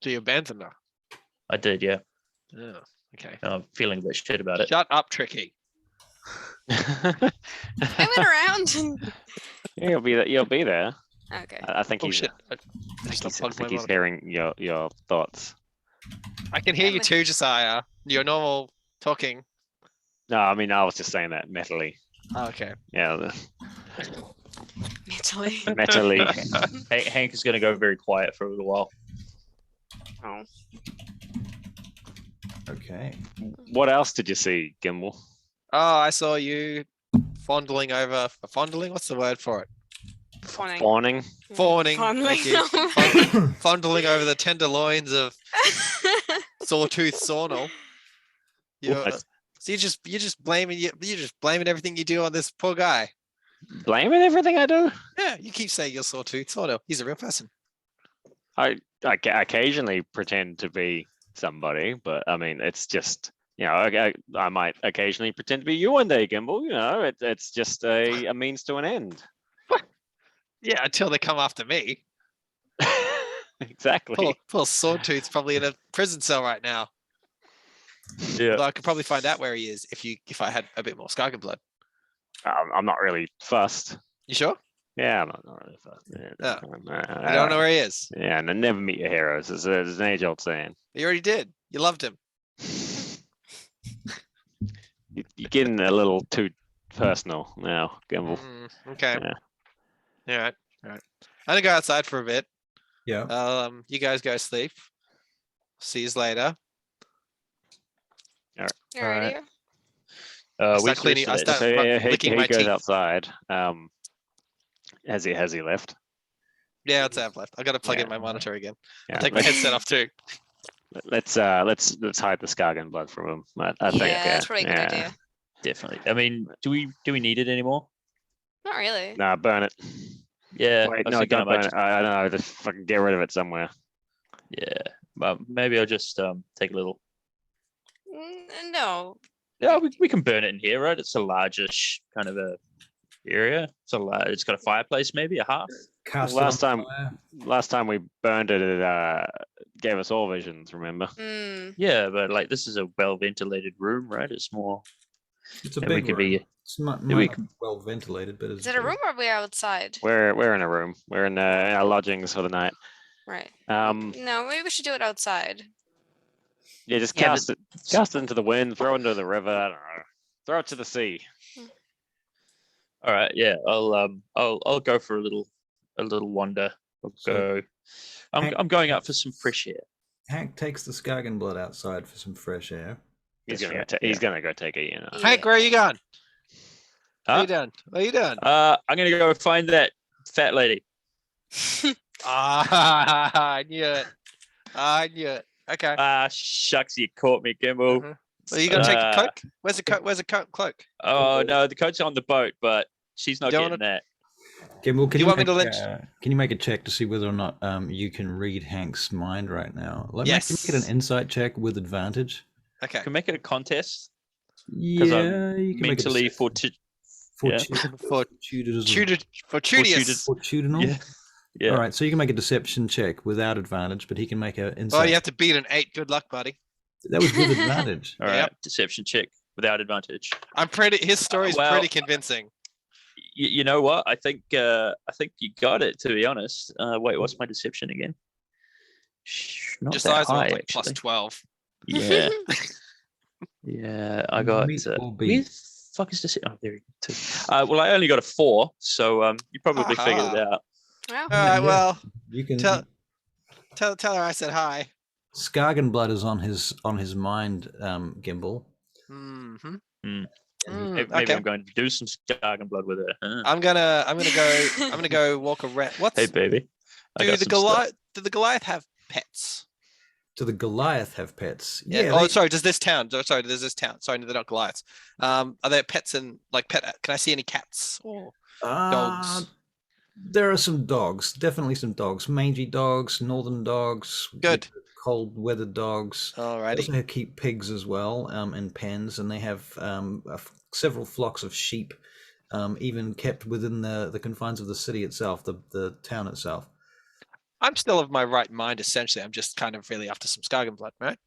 So you abandoned her. I did, yeah. Oh, okay. And I'm feeling a bit shit about it. Shut up, Tricky. I went around and You'll be there. okay. I think Oh he's. shit! I think he's, I think my he's monitor. hearing your thoughts. I can hear you Emma. too, Josiah. Your normal talking. No, I mean I was just saying that metally. Oh, okay. Yeah, Mentally. metally. Hank is going to go very quiet for a little while. Oh. Okay. What else did you see, Gimbal? Oh, I saw you fondling over. Fondling? What's the word for it? Fawning. Fawning. Fawning. Fondling Thank you. over. Fondling over the tender loins of Sawtooth Sawnel. What? So you're just blaming everything you do on this poor guy. Blaming everything I do? Yeah, you keep saying you're Sawtooth Sawnel. He's a real person. I occasionally pretend to be somebody, but I mean, it's just, you know, I might occasionally pretend to be you one day, Gimbal. You know, it's just a means to an end. Yeah, until they come after me. Exactly. Poor Sawtooth's probably in a prison cell right now. Yeah. Although I could probably find out where he is if I had a bit more Skagen blood. I'm not really fussed. You sure? Yeah, I'm not really fussed. Yeah, Oh. You don't know where he is. Yeah, and never meet your heroes. There's an age-old saying. You already did. You loved him. You're getting a little too personal now, Gimbal. Okay. Yeah. All right. I'm gonna go outside for a bit. Yeah. You guys go sleep. See you later. Alrighty. Start cleaning. I start licking my he goes teeth. outside. Has he left? Yeah, I'd say I've left. I got to plug Yeah. in my monitor again. Yeah. I'll take my headset off too. Let's hide the Skagen blood from him. I think. Yeah, that's probably a good idea. Definitely. I mean, do we need it anymore? Not really. Nah, burn it. Yeah. Wait, I was no, thinking don't I might burn it. I don't know. Just fucking get rid of it somewhere. Yeah. Well, maybe I'll just take a little. No. Yeah, we can burn it in here, right? It's a largish kind of a area. It's got a fireplace, maybe a hearth. Cast Last it on time- fire. Last time we burned it, it gave us all visions. Remember? Mm. Yeah, but like this is a well ventilated room, right? It's more. It's a and we big could room. be- It's not, we might not could- be well ventilated, but it's Is it a room or are we outside? We're in a room. We're in our lodgings for the night. Right. No, maybe we should do it outside. Yeah, just Yeah, cast it into the wind, throw it into the river. I don't know. Throw it to the sea. All right. Yeah. I'll go for a little wander. I'll go. I'm going out for some fresh air. Hank takes the Skagen blood outside for some fresh air. He's That's gonna right, he's gonna go take it. You know. Hank, where are you going? What are Huh? you doing? What are you doing? I'm gonna go find that fat lady. I knew it. I knew it. Okay. Shucks, you caught me, Gimbal. Mhm. Are you gonna take the cloak? Where's the coat? Where's the cloak? Oh no, the coat's on the boat, but she's not You don't getting that. Gimbal, Do you want me to lynch? Can you make a check to see whether or not you can read Hank's mind right now? Yes. Make it an insight check with advantage. Okay. Can make it a contest. Yeah, you can Mentally make it a Fortuitous. fortitudinal. Yeah. Yeah. All right, so you can make a deception check without advantage, but he can make an insight. Well, you have to beat an 8. Good luck, buddy. That was with advantage. All right. Yep. Deception check without advantage. His story's well- pretty convincing. You know what? I think you got it. To be honest. Wait, what's my deception again? Not Just that eyes high, on like actually. plus 12. Yeah. Yeah, I got. Meet or Where beat. the fuck is deception? Oh, there you go. 2. Well, I only got a 4, so you probably figured it out. Well, All right. Yeah. Well, You can tell her I said hi. Skagen blood is on his mind, Gimbal. Mm-hmm. Maybe Okay. I'm going to do some Skagen blood with it. I'm gonna go walk around. Hey, baby. I Do got the some stuff. Goliath? Did the Goliath have pets? Do the Goliath have pets? Yeah. Oh, sorry. Does this town? Sorry. Does this town? Sorry, they're not Goliaths. Are there pets in pet? Can I see any cats or dogs? There are some dogs, definitely some dogs. Mangy dogs, northern dogs. Good. Cold weather dogs. They Alrighty. also keep pigs as well, in pens, and they have several flocks of sheep, even kept within the confines of the city itself, the town itself. I'm still of my right mind. Essentially, I'm just kind of really after some Skagen blood, right?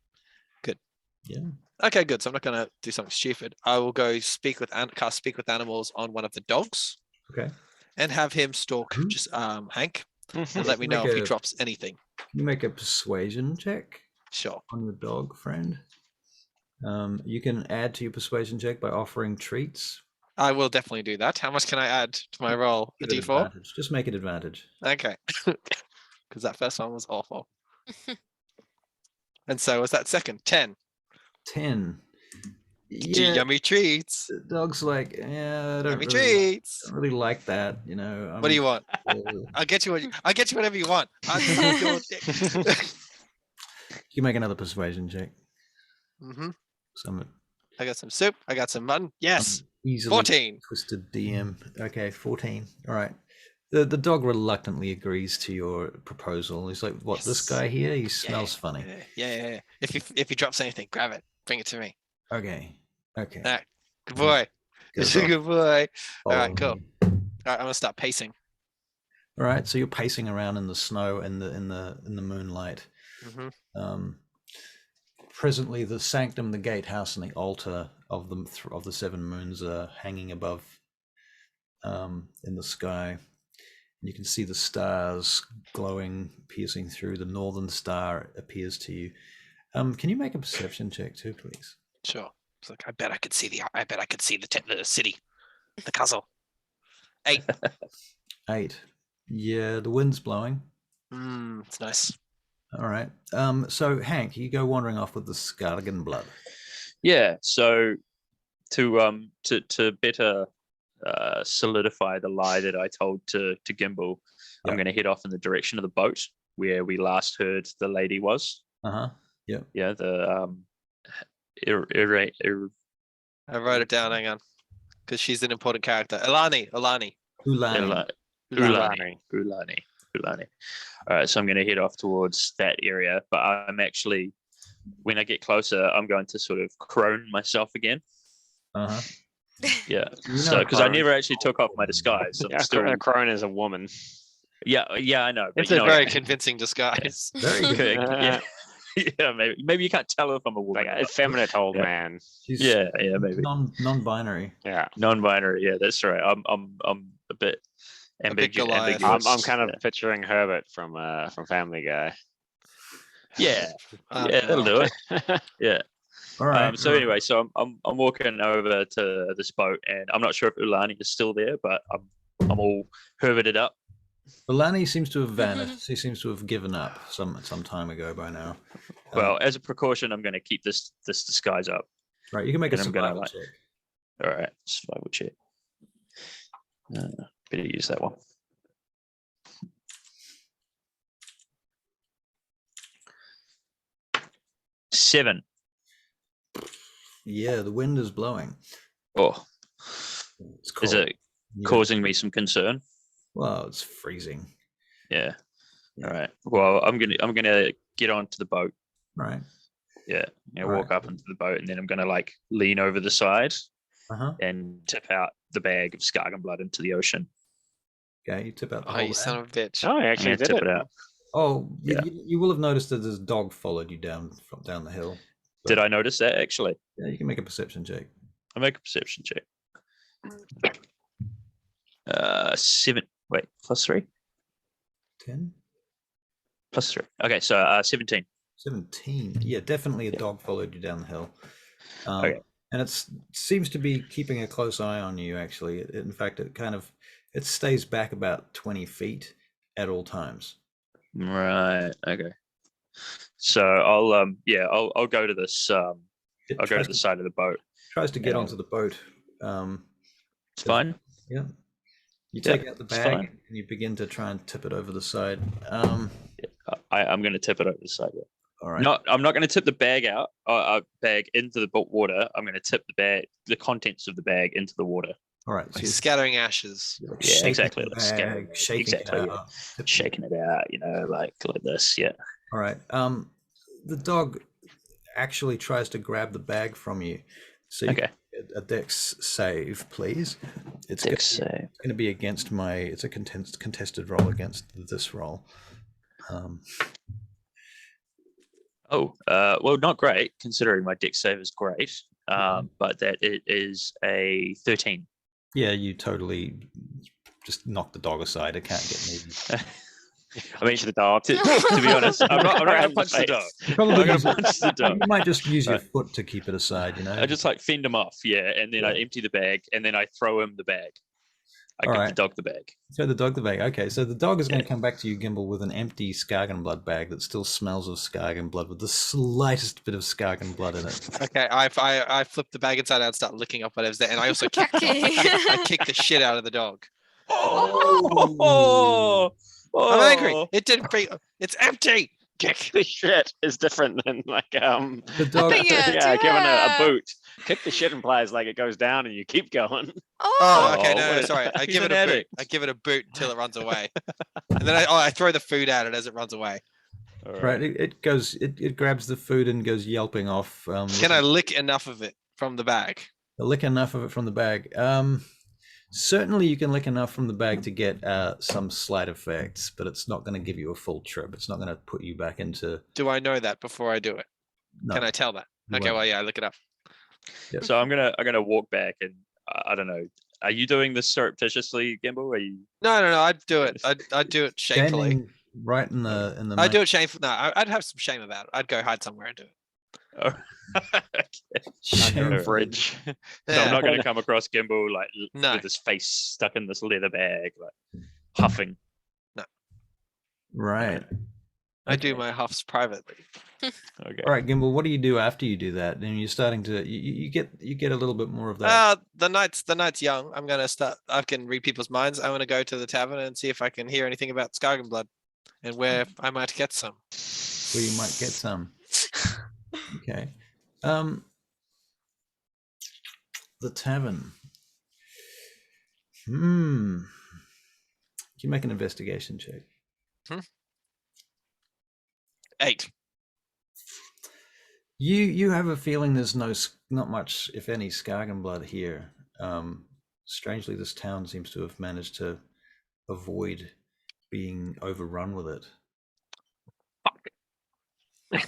Good. Yeah. Okay, good. So I'm not gonna do something stupid. I will go cast speak with animals on one of the dogs Okay. and have him stalk just Hank and let me know if he drops anything. Can you make a persuasion check Sure. on your dog friend? You can add to your persuasion check by offering treats. I will definitely do that. How much can I add to my roll? A Give it D4? advantage. Just make it advantage. Okay. Because that first one was awful. And so was that second. 10. 10. Yummy treats. The dog's like, yeah, I don't Yummy really, treats. don't really like that, you know. What do you want? You I'll get you whatever you want. can make another persuasion check. Some I got some soup. I got some mutton. Yes. easily 14. twisted DM. Okay, 14. All right. The dog reluctantly agrees to your proposal. He's like, "What? This guy here? He smells funny." Yeah. If he drops anything, grab it. Bring it to me. Okay. All right. Good boy. Good Good dog. boy. All Follow right. Cool. me. All right. I'm gonna start pacing. All right. So you're pacing around in the snow and in the moonlight. Presently, the sanctum, the gatehouse, and the altar of the 7 moons are hanging above in the sky. You can see the stars glowing, piercing through. The northern star appears to you. Can you make a perception check too, please? Sure. It's like I bet I could see the city, the castle. 8. 8. Yeah, the wind's blowing. It's nice. All right. So Hank, you go wandering off with the Scargan blood. Yeah. So to better solidify the lie that I told to Gimbal, I'm going to head off in the direction of the boat where we last heard the lady was. Yep. Yeah. The I wrote it down. Hang on, because she's an important character. Ulani. Ulani. All right, so I'm going to head off towards that area, but I'm actually, when I get closer, I'm going to sort of crone myself again. Yeah. So because I never actually took off my disguise. So a crone is a woman. Yeah, I know. It's a very convincing disguise. Very good. Yeah, maybe you can't tell if I'm a woman. Like a effeminate old man. Yeah, maybe. Non-binary. Yeah. Non-binary. Yeah, that's right. I'm a bit ambiguous. I'm kind of picturing Herbert from Family Guy. Yeah, that'll do it. Yeah. All right. So anyway, so I'm walking over to this boat, and I'm not sure if Ulani is still there, but I'm all Herberted up. Ulani seems to have vanished. He seems to have given up some time ago by now. Well, as a precaution, I'm going to keep this disguise up. Right, you can make a survival check. All right, survival check. Better use that one. Seven. Yeah, the wind is blowing. Oh, It's cold. is it causing me some concern? Well, it's freezing. Yeah. All right. Well, I'm gonna get onto the boat. Right. Yeah. Walk up into the boat, and then I'm gonna like lean over the side and tip out the bag of Scargan blood into the ocean. Okay, you tip out the Oh, whole you bag. son of a bitch. Oh, I actually did it. out. Oh, Yeah. you will have noticed that this dog followed you down the hill. Did I notice that actually? Yeah, you can make a perception check. I make a perception check. 7. Wait, +3. 10? +3. Okay, so 17. 17. Yeah, definitely a dog followed you down the hill. Okay. And it seems to be keeping a close eye on you, actually. In fact, it stays back about 20 feet at all times. Right. Okay. So I'll go to this. I'll go to the side of the boat. Tries to get onto the boat. It's fine. Yeah. You take out the bag fine. and you begin to try and tip it over the side. I'm going to tip it over the side. Yeah. All right. I'm not going to tip the bag out. Bag into the water. I'm going to tip the contents of the bag into the water. All right. So Like scattering ashes. Yeah, exactly. Like Shaking it out. Shaking it out. Like this. Yeah. All right. The dog actually tries to grab the bag from you. So you a dex save, please. It's going to be against it's a contested roll against this roll. Well, not great considering my dex save is great. But that it is a 13. Yeah, you totally just knock the dog aside. It can't get moving. I mean, the dog. To be honest, I'm not going to punch the dog. You might just use your foot to keep it aside. I just like fend him off, and then I empty the bag, and then I throw him the bag. I give the dog the bag. So the dog the bag. Okay, so the dog is going to come back to you, Gimbal, with an empty Skagen blood bag that still smells of Skagen blood, with the slightest bit of Skagen blood in it. Okay, I flip the bag inside out and start licking up whatever's there, and I also kick I kick the shit out of the dog. Oh, I'm angry. It didn't bring. It's empty. Kick the shit is different than like The dog. giving a boot. Kick the shit implies like it goes down and you keep going. Oh, okay, no, Oh, sorry. I he's give it an a boot. addict. I give it a boot until it runs away, and then I throw the food at it as it runs away. Right, it goes. It grabs the food and goes yelping off. Can I lick enough of it from the bag? Lick enough of it from the bag. Certainly, you can lick enough from the bag to get some slight effects, but it's not going to give you a full trip. It's not going to put you back into. Do I know that before I do it? No, Can I tell that? you Okay, won't. well, yeah, I look it up. Yep. So I'm gonna walk back, and I don't know. Are you doing this surreptitiously, Gimbal? Are you? No, I'd do it. I'd do it shamefully. Standing right in the. I'd do it shamefully. No, I'd have some shame about it. I'd go hide somewhere and do it. Oh, okay. Under a Yeah. bridge. So Yeah. I'm not going to come across Gimbal like No. with his face stuck in this leather bag, like huffing. Right. I do my huffs privately. Okay. All right, Gimbal. What do you do after you do that? And you're starting to you get a little bit more of that. The night's young. I'm gonna start. I can read people's minds. I want to go to the tavern and see if I can hear anything about Skagenblood, and where I might get some. Where you might get some. Okay. The tavern. Can you make an investigation check? 8. You have a feeling there's not much, if any, Skagen blood here. Strangely, this town seems to have managed to avoid being overrun with it.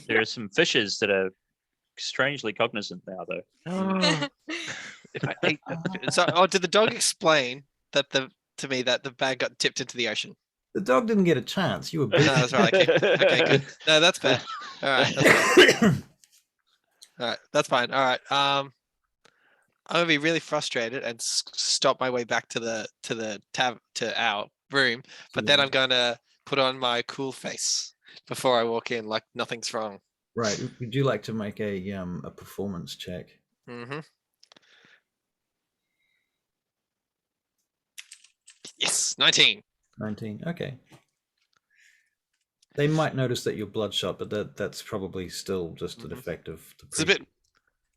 There are some fishes that are strangely cognizant now, though. If I ate so, did the dog explain that to me that the bag got tipped into the ocean? The dog didn't get a chance. You were No, busy. that's right. Okay, good. No, that's fair. All right. That's fine. All right, that's fine. All right. I'm gonna be really frustrated and stop my way back to our room, but then I'm gonna put on my cool face before I walk in, like nothing's wrong. Right. Would you like to make a performance check? Mm-hmm. Yes, 19. 19. Okay. They might notice that you're bloodshot, but that's probably still just an effect of the It's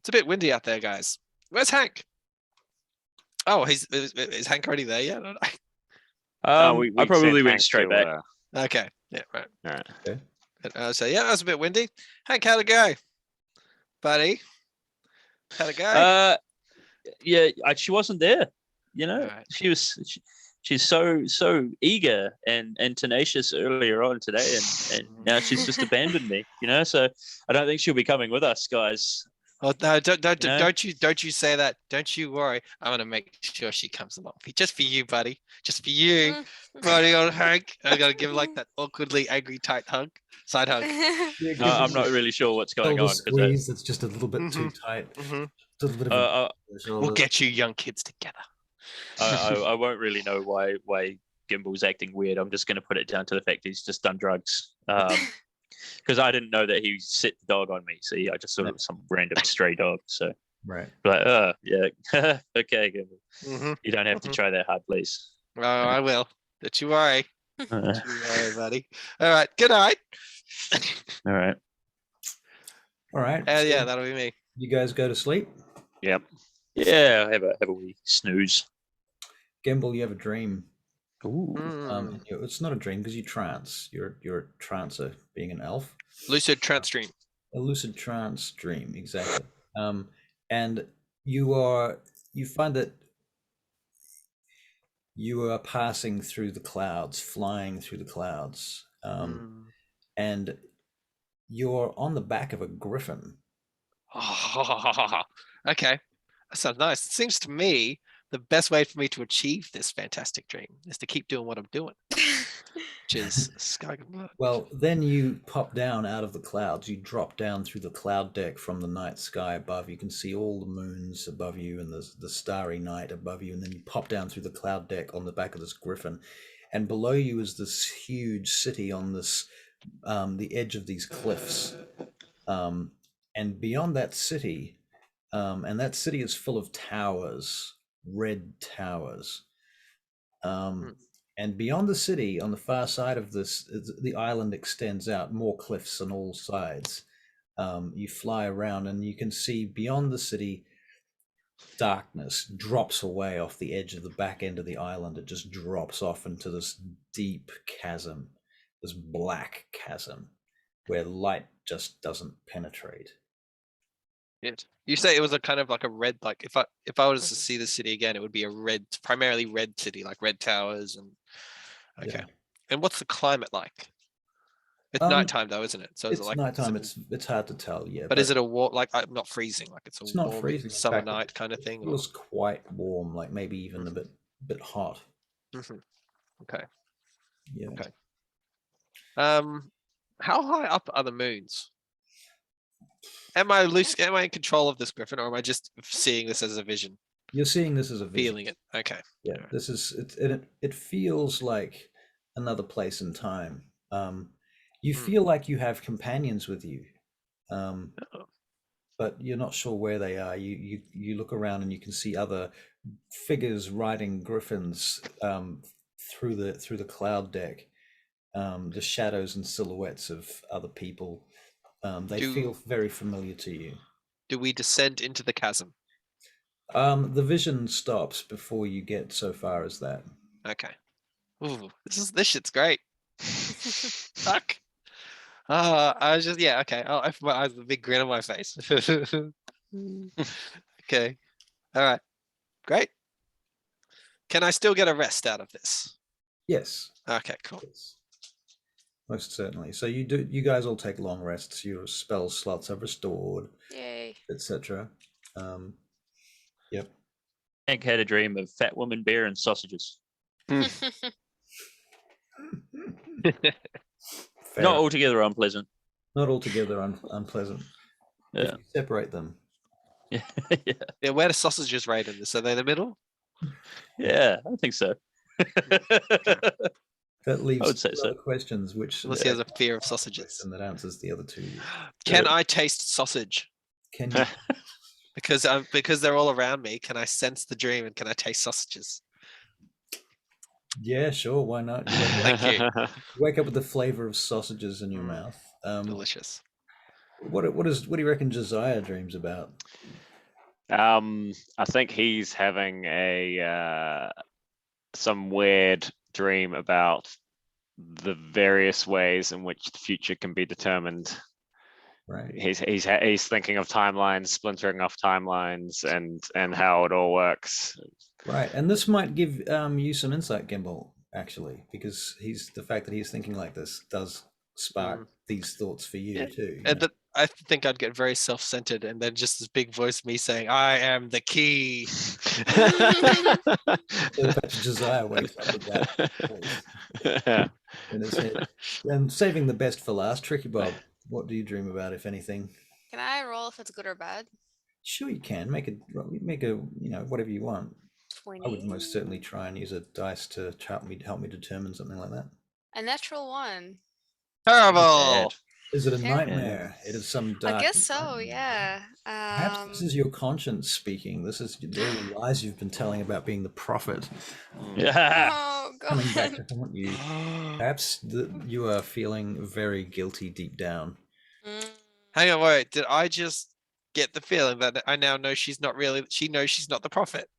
a bit windy out there, guys. Where's Hank? Oh, is Hank already there yet? I probably went straight back. Okay. Yeah, right. All right. Okay. So yeah, that was a bit windy. Hank, how'd it go, buddy? How'd it go? Yeah, she wasn't there. You know, Alright. she's so eager and tenacious earlier on today, and now she's just abandoned me. You know, so I don't think she'll be coming with us, guys. Oh no! Don't No? don't you say that? Don't you worry. I'm gonna make sure she comes along. Just for you, buddy. Just for you, buddy. On Hank. I gotta give like that awkwardly angry tight hug, side hug. No, I'm not really sure what's going on. Squeeze. It's just a little bit too tight. Mhm. Just a little bit of We'll get you young kids together. I won't really know why Gimbal's acting weird. I'm just going to put it down to the fact he's just done drugs. Because I didn't know that he set the dog on me. See, I just thought it was some random stray dog. So, right. But yeah, okay, Gimbal. Mm-hmm. You don't have to try that hard, please. Oh, I will. Don't you worry. Don't you worry, buddy. All right. Good night. All right. All right. Yeah, that'll be me. You guys go to sleep. Yep. Yeah, have a wee snooze. Gimbal, you have a dream. Ooh. Mm. It's not a dream because you trance. You're a trancer, being an elf. Lucid trance dream. A lucid trance dream, exactly. And you find that you are passing through the clouds, flying through the clouds, and you're on the back of a griffin. Okay. That sounds nice. It seems to me the best way for me to achieve this fantastic dream is to keep doing what I'm doing, which is sky blood. Well, then you pop down out of the clouds. You drop down through the cloud deck from the night sky above. You can see all the moons above you and the starry night above you. And then you pop down through the cloud deck on the back of this griffin. And below you is this huge city on this the edge of these cliffs. And beyond that city, and that city is full of towers, red towers. And beyond the city, on the far side of this, the island extends out, more cliffs on all sides. You fly around and you can see beyond the city, darkness drops away off the edge of the back end of the island. It just drops off into this deep chasm, this black chasm, where light just doesn't penetrate. You say it was a kind of like a red, like if I was to see the city again, it would be a red, primarily red city, like red towers and okay. Yeah. And what's the climate like? It's nighttime though, isn't it? So It's is it like nighttime. It's hard to tell, yeah. But is it a warm, like not freezing, like it's a not warm freezing. summer In fact, night kind of thing? It feels quite warm, like maybe even a bit hot. Okay. Yeah. Okay. How high up are the moons? Am I in control of this griffin, or am I just seeing this as a vision? You're seeing this as a vision. Feeling it. Okay. Yeah, this is it feels like another place and time. You feel like you have companions with you, but you're not sure where they are. You look around and you can see other figures riding griffins through the cloud deck. The shadows and silhouettes of other people. They feel very familiar to you. Do we descend into the chasm? The vision stops before you get so far as that. Okay. Ooh, this shit's great. Fuck. I was just okay. I'll open my eyes with a big grin on my face. Okay. All right. Great. Can I still get a rest out of this? Yes. Okay, cool. Yes. Most certainly. So you guys all take long rests. Your spell slots are restored. Yay. Etc. Yep. Hank had a dream of fat woman, bear, and sausages. Not altogether unpleasant. Not altogether unpleasant. Yeah. If you separate them. Yeah. Yeah, where do sausages rate in this? Are they in the middle? Yeah, I think so. That leaves I would say so. questions, which Unless he has a fear of sausages. and that answers the other two. Can I taste sausage? Can you? Because they're all around me. Can I sense the dream and can I taste sausages? Yeah, sure. Why not? Thank you. You wake up with the flavor of sausages in your mouth. Delicious. What do you reckon Josiah dreams about? I think he's having some weird dream about the various ways in which the future can be determined. Right. He's thinking of timelines, splintering off timelines, and how it all works. Right, and this might give you some insight, Gimbal, actually, because the fact that he's thinking like this does spark these thoughts for you too. And I think I'd get very self-centered, and then just this big voice of me saying, "I am the key." So Josiah wakes up with that voice in his head. And saving the best for last, Tricky Bob, what do you dream about, if anything? Can I roll if it's good or bad? Sure, you can make a whatever you want. 20. I would most certainly try and use a dice to help me determine something like that. A natural 1. Terrible. Is it a nightmare? It is some dark. I guess so. nightmare. Yeah. Perhaps this is your conscience speaking. This is the lies you've been telling about being the prophet. Yeah. Oh Coming back god. to haunt you. Perhaps you are feeling very guilty deep down. Hang on, wait. Did I just get the feeling that I now know she knows she's not the prophet?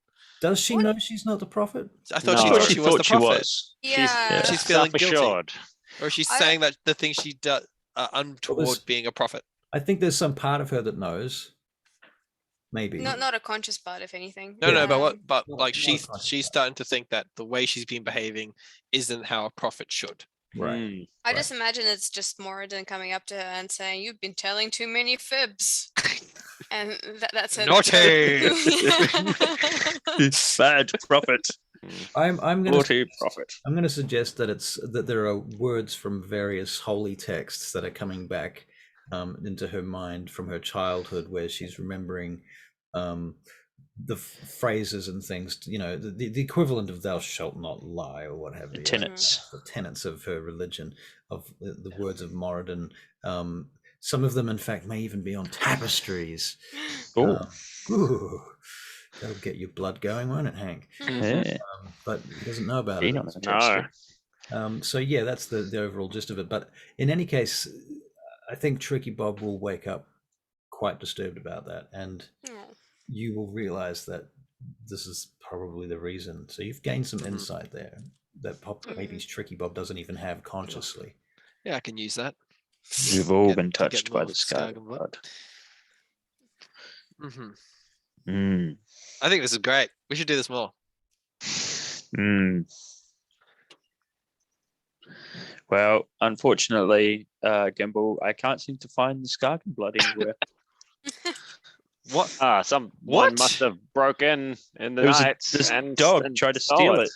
Does she know she's not the prophet? I thought No. she was the prophet. Yeah. She's feeling guilty. self-assured. Or she's saying that the thing she does untoward being a prophet. I think there's some part of her that knows. Maybe. Not a conscious part, if anything. No, but Not- like not conscious. she's starting to think that the way she's been behaving isn't how a prophet should. Right. I just imagine it's just Moradin coming up to her and saying, "You've been telling too many fibs." And that's it. Naughty! Bad prophet. I'm gonna Naughty prophet. I'm gonna suggest that there are words from various holy texts that are coming back into her mind from her childhood, where she's remembering the phrases and things, the equivalent of "thou shalt not lie" or what have you. Tenets. The tenets of her religion, of the words of Moradin. Some of them, in fact, may even be on tapestries. Ooh, that'll get your blood going, won't it, Hank? Yeah. But he doesn't know about it. No. So yeah, that's the overall gist of it. But in any case, I think Tricky Bob will wake up quite disturbed about that, and you will realize that this is probably the reason. So you've gained some insight there that maybe Tricky Bob doesn't even have consciously. Yeah, I can use that. We've all been touched by the Scarlet Blood. I think this is great. We should do this more. Well, unfortunately, Gimbal, I can't seem to find the Scarlet Blood anywhere. What? Someone must have broken in the night. This and dog and tried to stole steal it.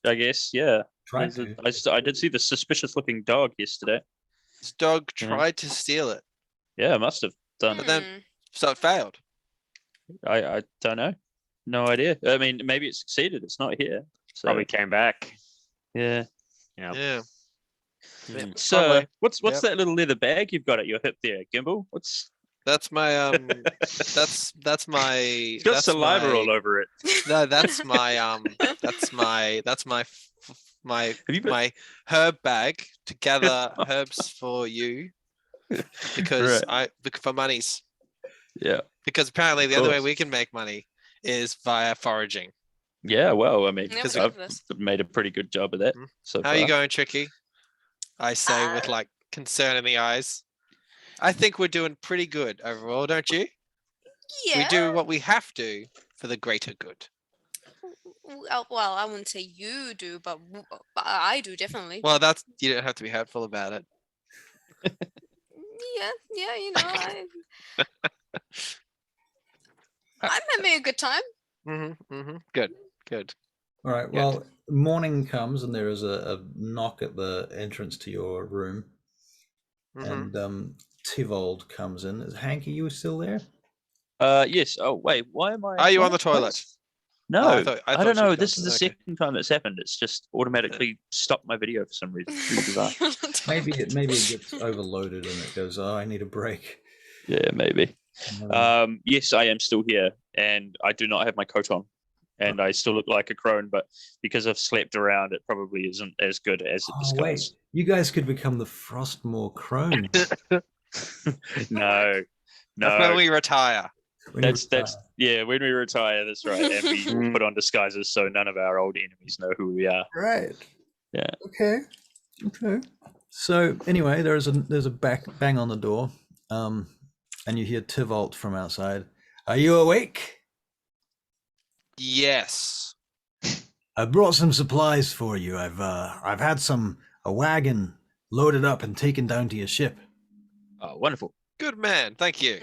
I guess, yeah. Tried to. I did see the suspicious-looking dog yesterday. This dog tried to steal it. Yeah, it must have done. But then, so it failed. I don't know. No idea. I mean, maybe it succeeded. It's not here. So. Probably came back. Yeah. Yeah. So, what's that little leather bag you've got at your hip there, Gimbal? That's my that's my It's got saliva all over it. No, that's my my herb bag to gather herbs for you because for monies. Yeah. Because apparently the only way we can make money is via foraging. Yeah, well, I mean, Never I've made a pretty good job of that. So how are you going, Tricky? I say with like concern in the eyes. I think we're doing pretty good overall, don't you? Yeah. We do what we have to for the greater good. Well, I wouldn't say you do, but I do definitely. Well, you don't have to be hurtful about it. Yeah, I'm having a good time. Good. All right. Well, morning comes and there is a knock at the entrance to your room, and Tivold comes in. Is Hank, are you still there? Yes. Oh, wait. Why am I? Are you on the toilet? No, I don't know. This is the okay. second time it's happened. It's just automatically stopped my video for some reason. Really bizarre. Maybe it gets overloaded and it goes, "Oh, I need a break." Yeah, maybe. Yes, I am still here, and I do not have my coat on, and I still look like a crone. But because I've slept around, it probably isn't as good as it disguises. Wait, you guys could become the Frostmoor crone. No. That's when we retire. That's when we retire. That's right, and we put on disguises so none of our old enemies know who we are. Right. Yeah. Okay. So anyway, there's a bang on the door, and you hear Tivolt from outside. Are you awake? Yes. I brought some supplies for you. I've had a wagon loaded up and taken down to your ship. Oh, wonderful. Good man. Thank you.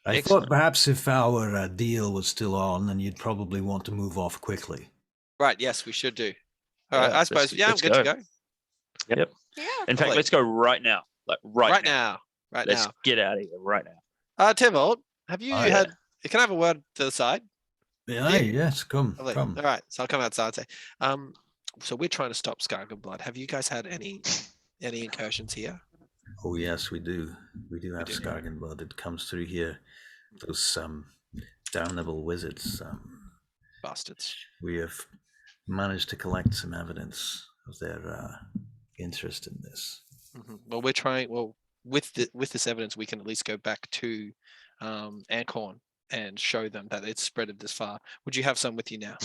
I thought perhaps if our deal was still on, then you'd probably want to move off quickly. Right. Yes, we should do. All right. I suppose. Yeah, I'm good to go. Yep. Yeah. In fact, let's go right now. Like right now. Let's get out of here right now. Tivold, have you had? Can I have a word to the side? Yeah. Yes. Come. All right. So I'll come outside and say, so we're trying to stop Scarlet Blood. Have you guys had any incursions here? Oh yes, we do. We do have Scarlet Blood. It comes through here. Those damnable wizards. Bastards. We have managed to collect some evidence of their interest in this. Well, we're trying. Well, with this evidence, we can at least go back to Ancorn and show them that it's spreaded this far. Would you have some with you now?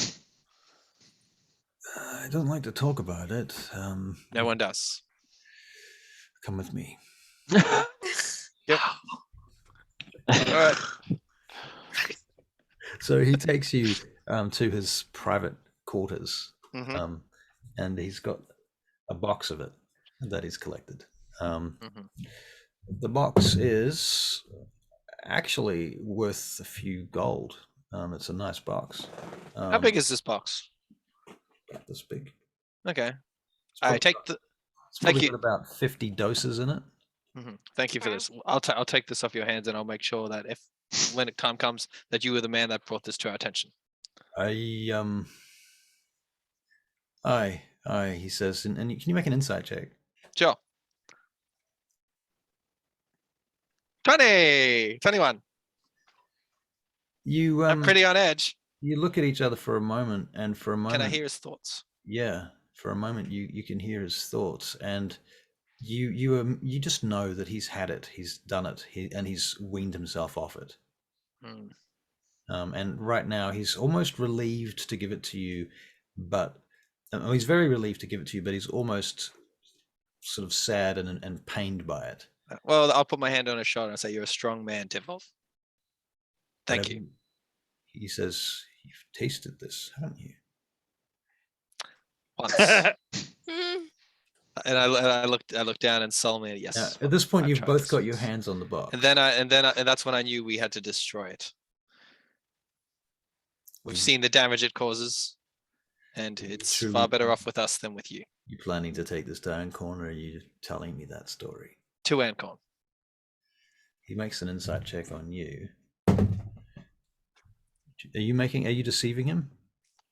I don't like to talk about it. No one does. Come with me. Yep. All right. So he takes you to his private quarters, and he's got a box of it that he's collected. The box is actually worth a few gold. It's a nice box. How big is this box? About this big. Okay. It's I probably take got- the. It's probably Thank got about 50 doses in it. Thank you for this. I'll take this off your hands, and I'll make sure that if when time comes that you were the man that brought this to our attention. Aye, he says, and can you make an insight check? Sure. 21. You I'm pretty on edge. You look at each other for a moment, and for a moment, Can I hear his thoughts? Yeah, for a moment you can hear his thoughts, and you just know that he's had it, he's done it, and he's weaned himself off it. And right now he's almost relieved to give it to you, but he's very relieved to give it to you, but he's almost sort of sad and pained by it. Well, I'll put my hand on his shoulder and say, "You're a strong man, Timbold. Thank you." He says, "You've tasted this, haven't you?" Once. And I looked down and solemnly, yes. Now, at this point, I've you've tried both this. got your hands on the box. And that's when I knew we had to destroy it. We've seen the damage it causes, and it's far better off with us than with you. You planning to take this to Ancon, or are you telling me that story? To Ancon. He makes an insight check on you. Are you deceiving him?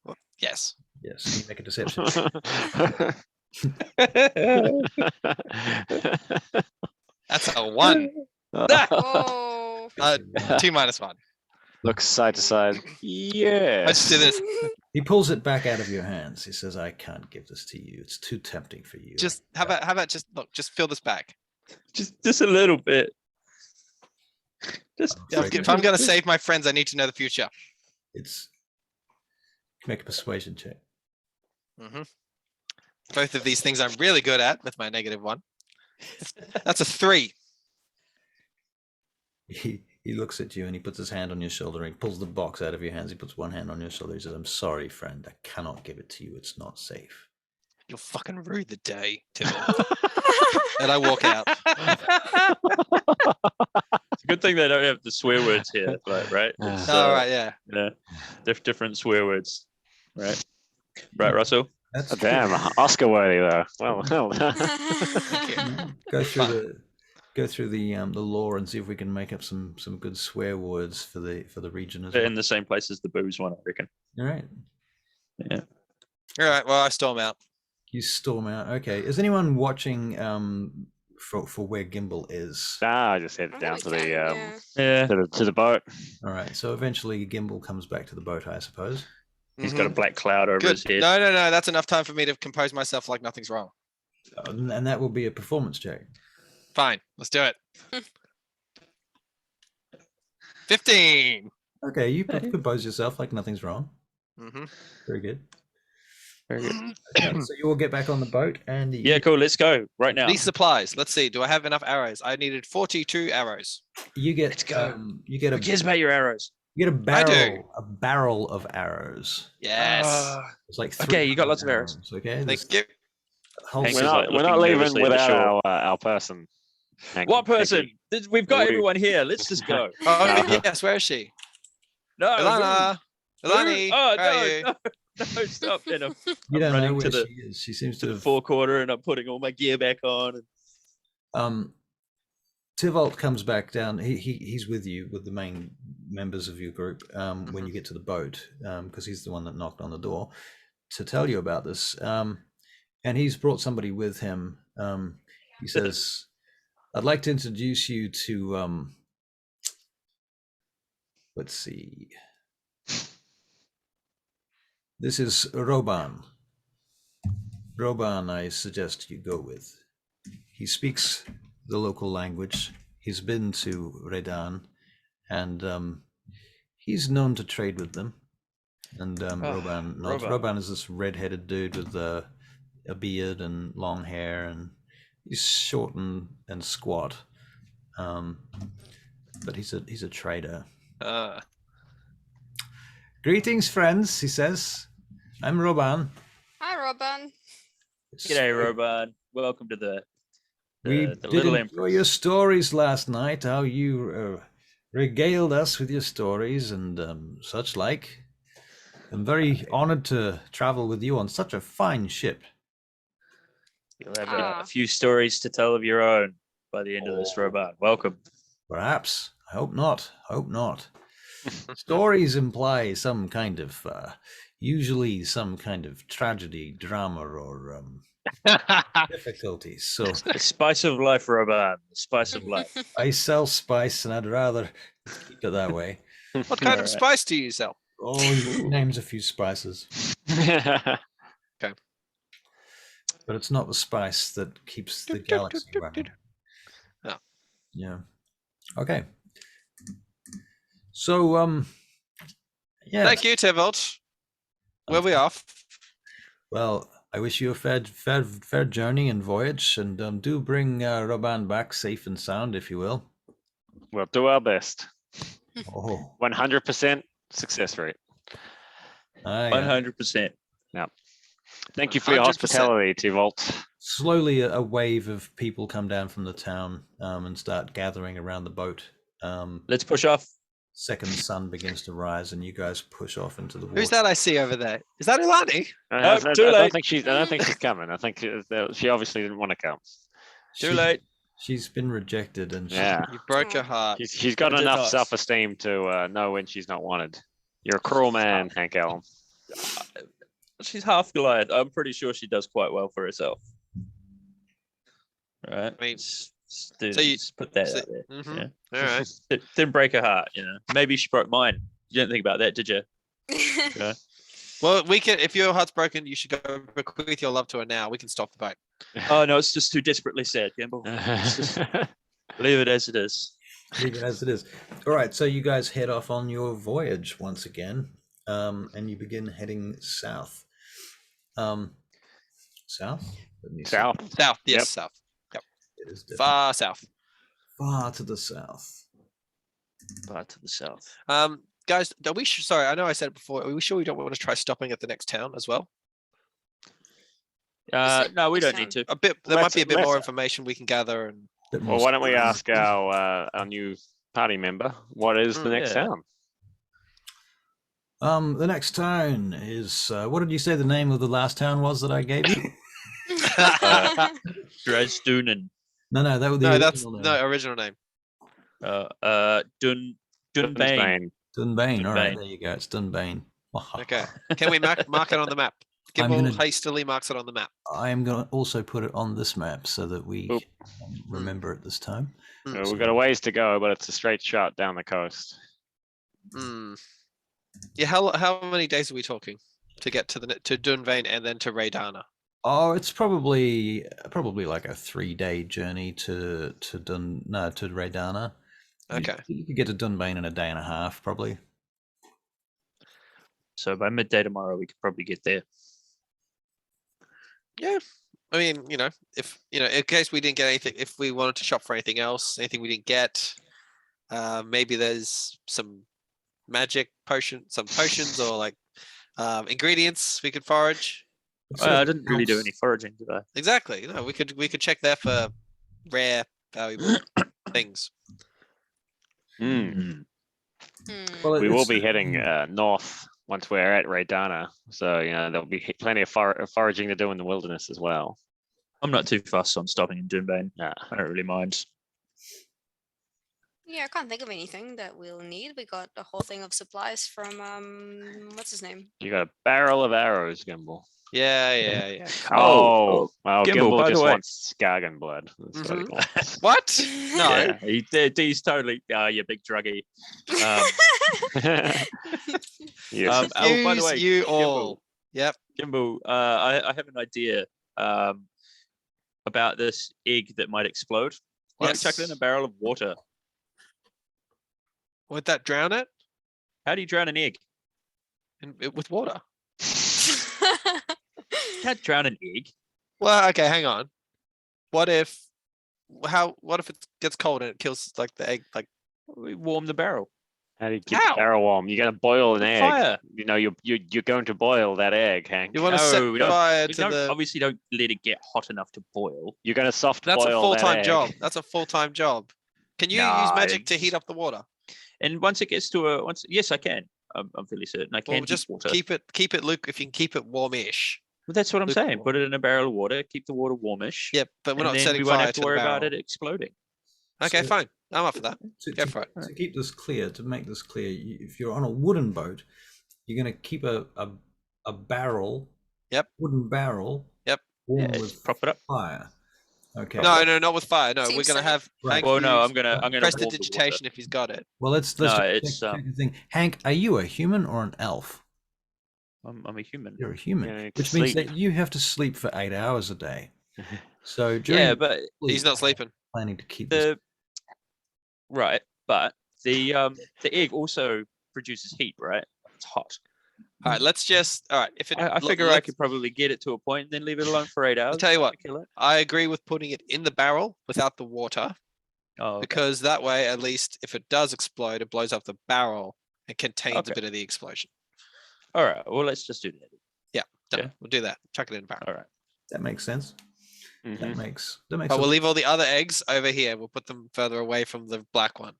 Well, yes. Yes. Can you make a deception? That's a 1. Oh. 2 minus 1. Looks side to side. Yeah. Let's do this. He pulls it back out of your hands. He says, "I can't give this to you. It's too tempting for you." Just how about just look, just fill this back. Just a little bit. Just If I'm gonna save my friends, I need to know the future. It's make a persuasion check. Both of these things I'm really good at with my -1. That's a 3. He looks at you and he puts his hand on your shoulder and he pulls the box out of your hands. He puts one hand on your shoulder. He says, "I'm sorry, friend. I cannot give it to you. It's not safe." You'll fucking rue the day, Tim. And I walk out. It's a good thing they don't have the swear words here, right? It's, All right, yeah. Yeah, different swear words, right? Right, Russell. That's Damn, Oscar worthy though. Well. Go through the lore and see if we can make up some good swear words for the region as well. In the same place as the booze one, I reckon. All right. Yeah. All right. Well, I storm out. You storm out. Okay. Is anyone watching for where Gimbal is? Nah, I just headed down to the Yeah. to the boat. All right. So eventually Gimbal comes back to the boat, I suppose. He's got a black cloud over his head. No. That's enough time for me to compose myself like nothing's wrong. And that will be a performance check. Fine. Let's do it. 15. Okay. You compose yourself like nothing's wrong. Mm-hmm. Very good. Very good. Okay, so you all get back on the boat and Yeah, cool. Let's go right now. These supplies. Let's see. Do I have enough arrows? I needed 42 arrows. you get Let's go. You get Who cares about your arrows? you get I do. a barrel of arrows. Yes. It's like Okay, you got lots of arrows. Okay. Thank you. Whole Hank We're is not, like we're not looking leaving nervously at the without shore. our person. Hank- What person? We've got We- everyone here. Let's just go. Oh, yes. Where is she? No, Ilana. Ilani. Oh, where are you? no, stop. And I'm You don't know running where to the- she is. She seems to the have. forequarter and I'm putting all my gear back on. Tivalt comes back down. He's with you, with the main members of your group, when you get to the boat, because he's the one that knocked on the door to tell you about this. And he's brought somebody with him. He says, "I'd like to introduce you to, let's see. This is Roban. Roban, I suggest you go with. He speaks the local language. He's been to Raidan, and he's known to trade with them." And Roban nods. Roban is this red-headed dude with a beard and long hair, and he's short and squat. But he's a trader. "Greetings, friends," he says. "I'm Roban. Hi, Robin. G'day, Roban. Welcome to the We the did little enjoy your stories last night. How you regaled us with your stories and such like. I'm very honored to travel with you on such a fine ship. You'll have Ah. a few stories to tell of your own by the end of this, Robot. Welcome. Perhaps. I hope not. Hope not. Stories imply some kind of, usually some kind of tragedy, drama, or difficulties. So The spice of life, Robot. The spice of life. I sell spice, and I'd rather keep it that way. What kind of Alright. spice do you sell? Oh, he names a few spices, but it's not the spice that keeps the galaxy running. Yeah. Yeah. Okay. So, yeah. Thank you, Tybalt. Where we off? Well, I wish you a fair journey and voyage, and do bring Roban back safe and sound, if you will. We'll do our best. Oh, 100% success rate. 100%. Thank you for your 100%. hospitality, T-Volt. Slowly, a wave of people come down from the town and start gathering around the boat. Let's push off. Second sun begins to rise, and you guys push off into the water. Who's that I see over there? Is that Ilani? I too don't late. think she's coming. I think she obviously didn't want to come. Too late. She's been rejected, and Yeah. You broke her heart. She's got I did enough not. self-esteem to know when she's not wanted. You're a cruel man, Hank Elm. She's half Goliath. I'm pretty sure she does quite well for herself. All right. I mean, Just so you- put that so- out there. Mhm. Yeah. All right. Didn't break her heart, you know. Maybe she broke mine. You didn't think about that, did you? Yeah. Well, we can. If your heart's broken, you should go bequeath your love to her now. We can stop the boat. Oh no, it's just too desperately sad, Gamble. Leave it as it is. leave it as it is. All right, so you guys head off on your voyage once again, and you begin heading south. South? Let me see. South. South. Yes, Yep. south. It is definitely Far south. far to the south. Far to the south. Guys, are we sorry, I know I said it before. Are we sure we don't want to try stopping at the next town as well? No, we don't Sound- need to. A bit. There might Let's- be a bit more let's- information we can gather. And Bit Well, more why don't we stories. ask our new party member what is the next Yeah. town? The next town is what did you say the name of the last town was that I gave you? Dresdunen. No, that was the no, that's original name. no original name. Dunbane. Dunbane. Dunbane. All right, Dunbane. there you go. It's Dunbane. Okay. Can we mark it on the map? I'm Gimbal gonna- hastily marks it on the map. I am going to also put it on this map so that we Oop. can remember it this time. We've got a ways to go, but it's a straight shot down the coast. Hmm. Yeah. How many days are we talking to get to Dunvane and then to Raidana? Oh, it's probably like a 3-day journey to Raidana. Okay. You could get to Dunbane in a day and a half, probably. So by midday tomorrow, we could probably get there. Yeah. I mean, if in case we didn't get anything, if we wanted to shop for anything else, anything we didn't get, maybe there's some magic some potions or like ingredients we could forage. I didn't really do any foraging, did I? Exactly. We could check there for rare, valuable things. Mm. Well, We will it's- be heading north once we're at Raidana, so there'll be plenty of foraging to do in the wilderness as well. I'm not too fussed on stopping in Dunbane. Yeah. I don't really mind. Yeah, I can't think of anything that we'll need. We got a whole thing of supplies from what's his name? You got a barrel of arrows, Gimbal. Yeah. Oh, well, Gimbal, Gimbal by the just way. wants Scargan blood. That's what he wants. What? No. Yeah, he's totally you big druggy. Yes. Oh, by the Use way, you Gimbal, all. Yep. Gimbal, I have an idea about this egg that might explode. Why don't you chuck it in a barrel of water? Would that drown it How do you drown an egg? with water? You can't drown an egg. Well, okay, hang on. What if it gets cold and it kills like the egg? Like, We warm the barrel. How do you keep How? the barrel warm? You're going to boil an egg. Fire. You're going to boil that egg, Hank. you want to set No, we don't- fire We to don't, the? obviously don't let it get hot enough to boil. You're going to soft That's a boil that full-time egg. job. That's a full-time job. Can you use No, magic to heat up the water? And once it gets to yes, I can. I'm fairly certain I can. Well, keep just water. keep it, Luke. If you can keep it warmish. Well, that's what I'm saying. lukewarm. Put it in a barrel of water. Keep the water warmish. Yep, but we're and not then setting we won't fire have to to worry the about barrel. it exploding. Okay, So- fine. I'm up for that. Go To for it. keep this clear, to make this clear, if you're on a wooden boat, you're going to keep a barrel. Yep. Wooden barrel. Yep. Warm Yeah, with prop it up. fire. Okay. No, not with fire. No, we're Seems gonna silly. have Right. Hank Well, no, use I'm gonna hold the prestidigitation if he's got it. Well, let's No, just it's, check the thing. Hank, are you a human or an elf? water. I'm a human. You're a human, Yeah, which means sleep. that you have to sleep for 8 hours a day. So during Yeah, your but sleep, He's not sleeping. planning to keep this. right, but the egg also produces heat, right? It's hot. All right, let's just. All right, if it. I figure I could probably get it to a point and then leave it alone for 8 hours. I'll tell you what. Kill it. I agree with putting it in the barrel without the water, Oh, okay. because that way, at least if it does explode, it blows up the barrel and contains Okay. a bit of the explosion. All right. Well, let's just do that. Done. Yeah. We'll do that. Chuck it in the barrel. All right. That makes sense. Mhm. That makes. But we'll leave all the other eggs over here. We'll put them further away from the black one.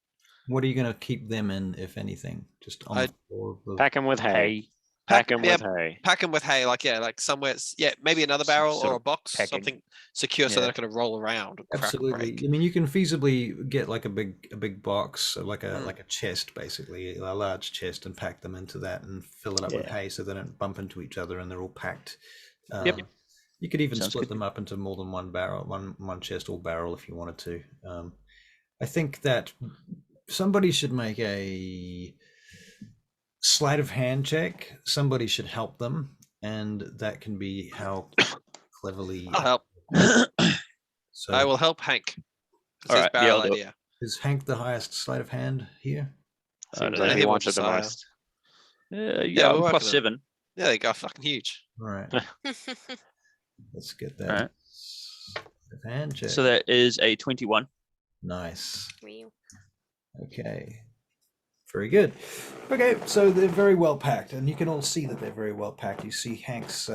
What are you going to keep them in, if anything? Just on I- the floor of the... Pack them with hay. Hey, Pack them yeah, with hay. pack them with hay, like somewhere. Maybe another barrel sort or of a box, packing. something secure, so Yeah. they're not going to roll around. And crack or Absolutely. break. I mean, you can feasibly get like a big box, like a Mm. like a chest, basically a large chest, and pack them into that and fill it up with Yeah. hay so they don't bump into each other and they're all packed. Yep. You could even Sounds split good. them up into more than one barrel, one chest or barrel if you wanted to. I think that somebody should make a sleight of hand check. Somebody should help them, and that can be how cleverly. I'll help. So I will help Hank. It's All his right, yeah, barrel I'll do it. idea. is Hank the highest sleight of hand here? I Seems don't like know. he He wants wants it the to most. Yeah, we're I'm working plus on it. 7. Yeah, they got fucking huge. All right, let's get that. Alright. Sleight of hand check. So that is a 21. Nice. Real. Okay. Very good. Okay, so they're very well packed, and you can all see that they're very well packed. You see Hank's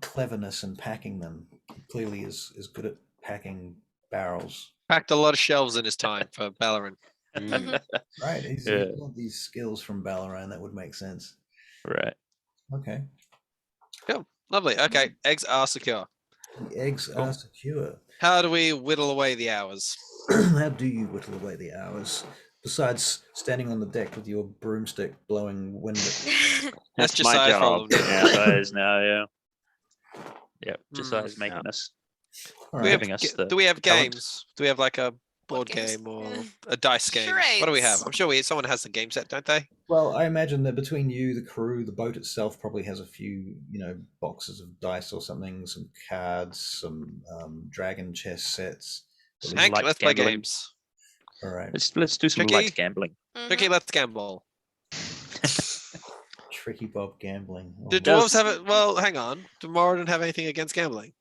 cleverness in packing them. He clearly is good at packing barrels. Packed a lot of shelves in his time for Ballarin. Mm. Right. He's Yeah. got these skills from Ballaran. That would make sense. Right. Okay. Lovely. Okay, eggs are secure. The eggs are secure. How do we whittle away the hours? How do you whittle away the hours? Besides standing on the deck with your broomstick blowing wind at That's That's my Josiah's job. problem. Yeah, so it is now, yeah. Yep, Josiah's making Yeah. us. All Do we have, Giving us ga- the do we have talent. games? Do we have like a board games? game or Yeah. a dice game? What do we have? Charades. I'm sure someone has the game set, don't they? Well, I imagine that between you, the crew, the boat itself probably has a few, boxes of dice or something, some cards, some dragon chess sets. At least- Hank, light let's play gambling. games. All right. Let's do some Tricky? light gambling. Okay, let's gamble. Tricky Bob gambling. Oh, Do dwarves have it? Well, hang on. Do Moradin have anything against gambling?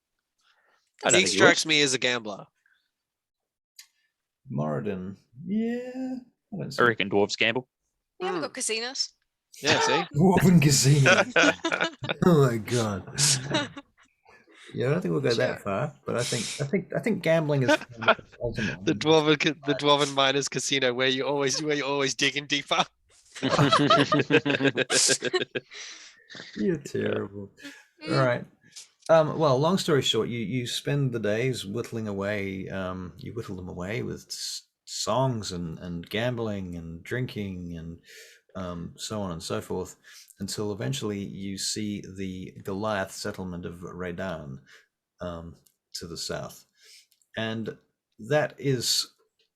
I don't He think he strikes me as a gambler. Moradin. Yeah. I don't I see. reckon dwarves gamble. We haven't got casinos. Yeah, see? Dwarven casino. Oh my god. Yeah, I don't think we'll go that Sure. far, but I think gambling is ultimate. The dwarven miners casino where you're always digging deeper. You're terrible. All right. Well, long story short, you spend the days whittling away. You whittle them away with songs and gambling and drinking and so on and so forth, until eventually you see the Goliath settlement of Raidan to the south, and that is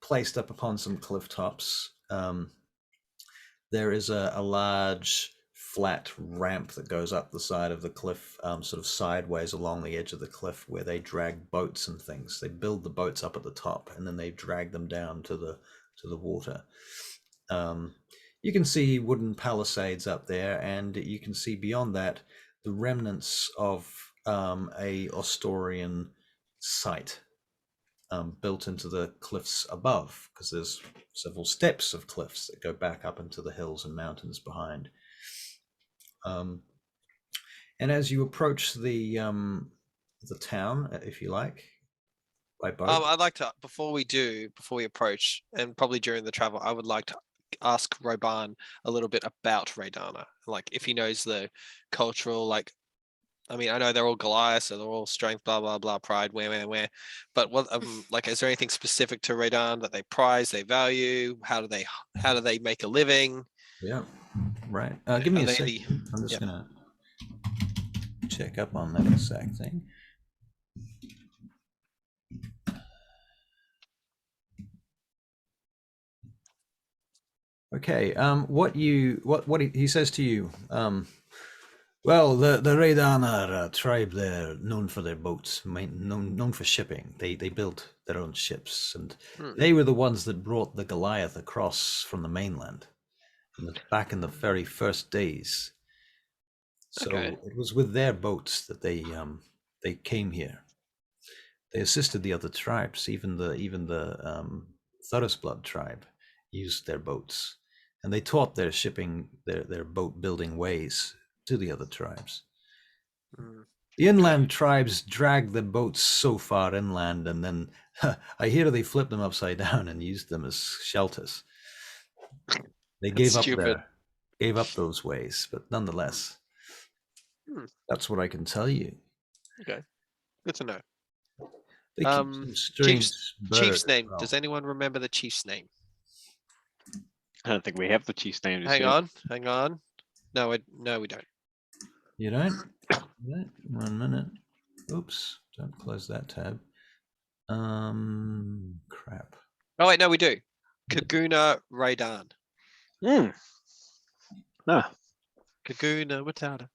placed up upon some cliff tops. There is a large flat ramp that goes up the side of the cliff, sort of sideways along the edge of the cliff, where they drag boats and things. They build the boats up at the top, and then they drag them down to the water. You can see wooden palisades up there, and you can see beyond that the remnants of a Ostorian site built into the cliffs above, because there's several steps of cliffs that go back up into the hills and mountains behind. And as you approach the town, if you like, by boat. I'd like to before we approach, and probably during the travel, I would like to ask Roban a little bit about Raidana, like if he knows the cultural, like, I mean, I know they're all Goliath, so they're all strength, blah blah blah, pride, where. But what, like, is there anything specific to Raidan that they prize, they value? How do they make a living? Yeah, right. Give me Are a they second. I'm just Yep. gonna check up on that exact thing. Okay. What he says to you? Well, the Raidan are a tribe. They're known for their boats, known for shipping. They built their own ships, and they were the ones that brought the Goliath across from the mainland back in the very first days. So Okay. it was with their boats that they came here. They assisted the other tribes. Even the Thorisblood tribe used their boats, and they taught their shipping, their boat building ways to the other tribes. The inland tribes dragged the boats so far inland, and then I hear they flipped them upside down and used them as shelters. They gave up those ways, but nonetheless, that's what I can tell you. Okay, good to know. They keep some strange Chief's name. Well, Does anyone remember the chief's name? I don't think we have the chief's name. Just Hang yet. on. No, we don't. you don't? Right, 1 minute. Oops, don't close that tab. Crap. Oh wait, no, we do. Kaguna Raidan. No. Kaguna Matata.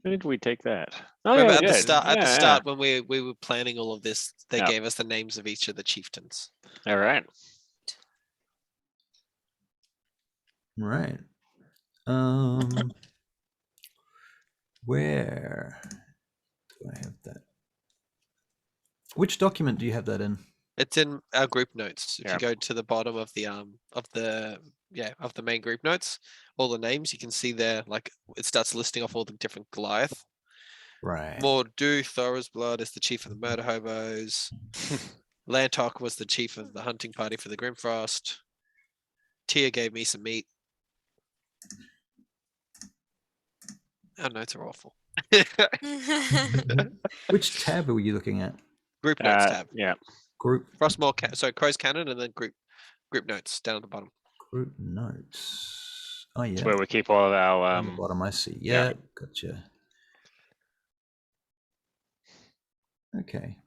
Where did we take that? Oh, Remember yeah, at we the did. start? At the Yeah, start, when we were planning all of this, they Yep. gave us the names of each of the chieftains. All right. Right. Where do I have that? Which document do you have that in? It's in our group notes. If Yeah. you go to the bottom of the main group notes, all the names you can see there. Like it starts listing off all the different Goliath. Right. Mordu Thorisblood is the chief of the murder hobos. Lantok was the chief of the hunting party for the Grimfrost. Tia gave me some meat. Our notes are awful. Which tab are you looking at? Group notes tab. Yeah. Group Frostmoor, so Crow's Cannon, and then group notes down at the bottom. group notes. Oh yeah. It's where we keep all of our On the bottom, I see. Yeah, gotcha. Okay.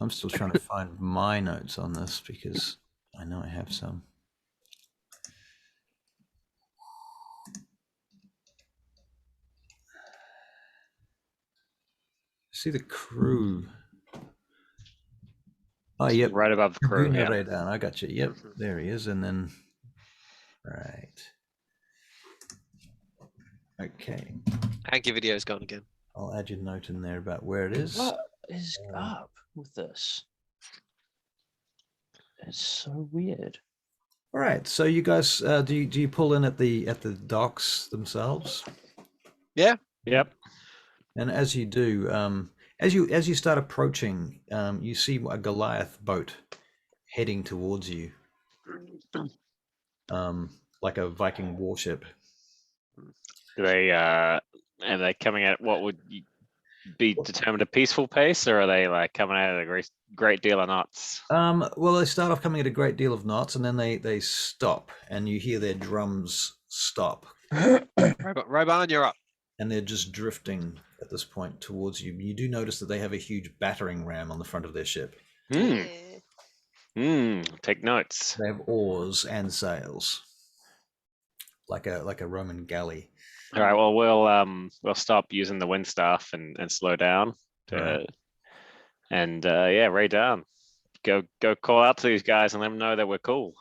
I'm still trying to find my notes on this because I know I have some. See the crew. Oh, yep. right above the crew. Yeah. Right down. I got you. Yep, there he is. And then, right. Okay. Hanky video's gone again. I'll add your note in there about where it is. What is up with this? It's so weird. All right. So you guys, do you pull in at the docks themselves? Yeah. Yep. And as you do, as you start approaching, you see a Goliath boat heading towards you, like a Viking warship. Do they are they coming at what would be determined a peaceful pace, or are they like coming at a great deal of knots? Well, they start off coming at a great deal of knots, and then they stop, and you hear their drums stop. Roban, you're up. And they're just drifting at this point towards you. You do notice that they have a huge battering ram on the front of their ship. Take notes. They have oars and sails, like a Roman galley. All right. Well, we'll stop using the wind staff and slow down. And Ray down. Go call out to these guys and let them know that we're cool.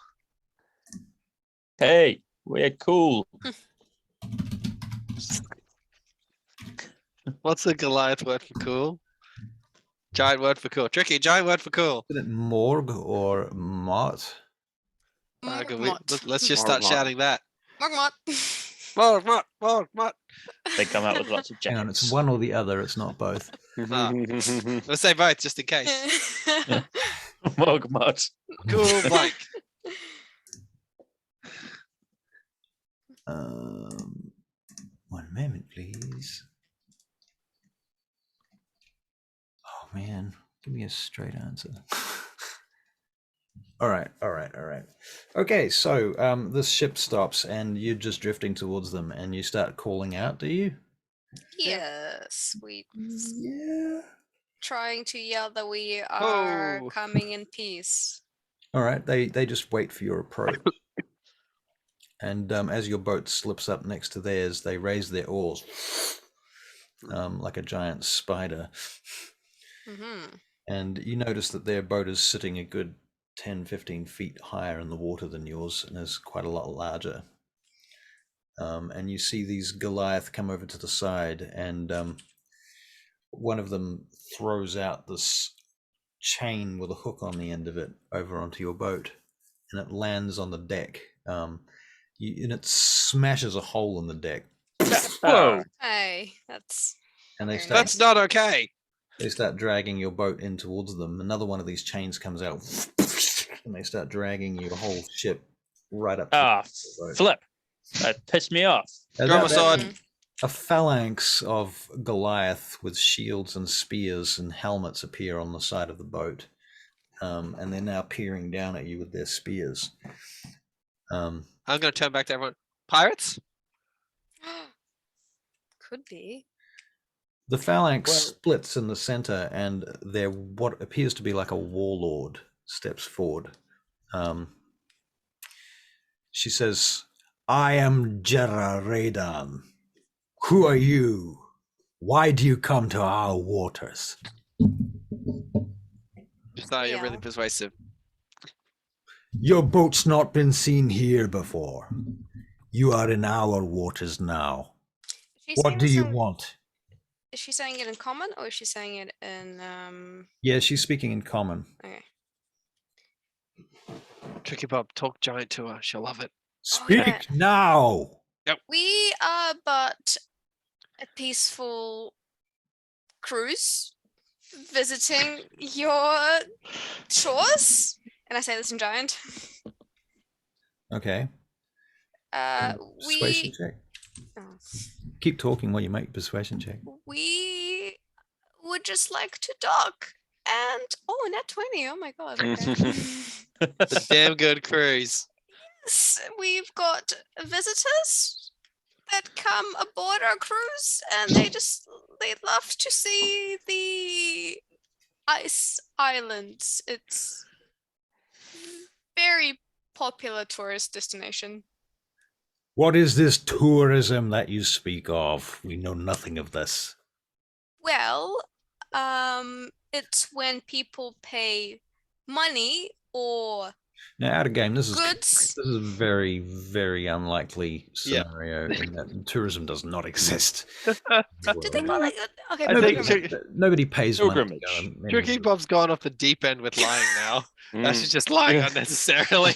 Hey, we're cool. What's the Goliath word for cool? Giant word for cool. Tricky, giant word for cool. Is it morg or mot? Good, Morgmot. let's just start Morgmot. shouting that. Morgmot. Morgmot. They come out with lots of Hang jackets. on, it's one or the other. It's not both. Let's say both just in case. Morgmot. Cool blank. One moment, please. Oh man, give me a straight answer. All right. Okay, so this ship stops and you're just drifting towards them and you start calling out, do you? Yes, we Yeah. trying to yell that we are Oh. coming in peace. All right, they just wait for your approach. And as your boat slips up next to theirs, they raise their oars like a giant spider. Mm-hmm. And you notice that their boat is sitting a good 10, 15 feet higher in the water than yours and is quite a lot larger. And you see these Goliath come over to the side, and one of them throws out this chain with a hook on the end of it over onto your boat, and it lands on the deck. And it smashes a hole in the deck. Whoa. Hey, that's And they very start, That's not okay. they start dragging your boat in towards them. Another one of these chains comes out, and they start dragging your whole ship right up to Ah, the boat. flip. That pissed me off. And Drop a that- sword. Mm. A phalanx of Goliath with shields and spears and helmets appear on the side of the boat. And they're now peering down at you with their spears. I'm going to turn back to everyone. Pirates? Could be. The phalanx Well- splits in the center, and there what appears to be like a warlord steps forward. She says, "I am Jera Raidan. Who are you? Why do you come to our waters?" Just thought you're really Yeah. persuasive. "Your boat's not been seen here before. You are in our waters now. Is she What saying do this you in- want?" Is she saying it in common or is she saying it in Yeah, she's speaking in common. Okay. Tricky Bob, talk giant to her. She'll love it. Speak yeah. now. We are but a peaceful cruise visiting your shores. And I say this in giant. Okay. Persuasion We check. oh, Keep talking while you make persuasion check. we would just like to dock. And net 20. Oh my god. Okay. It's a damn good cruise. Yes, we've got visitors that come aboard our cruise and they love to see the ice islands. It's very popular tourist destination. What is this tourism that you speak of? We know nothing of this. Well, it's when people pay money or Now, out of game, this is goods. a very, very unlikely Yeah. scenario in that tourism does not exist. Do they call it? Okay, I Nobody, think nobody pays money to Pilgrimage. go on any- Tricky Bob's gone off the deep end with lying now. Now she's Mm. just lying unnecessarily.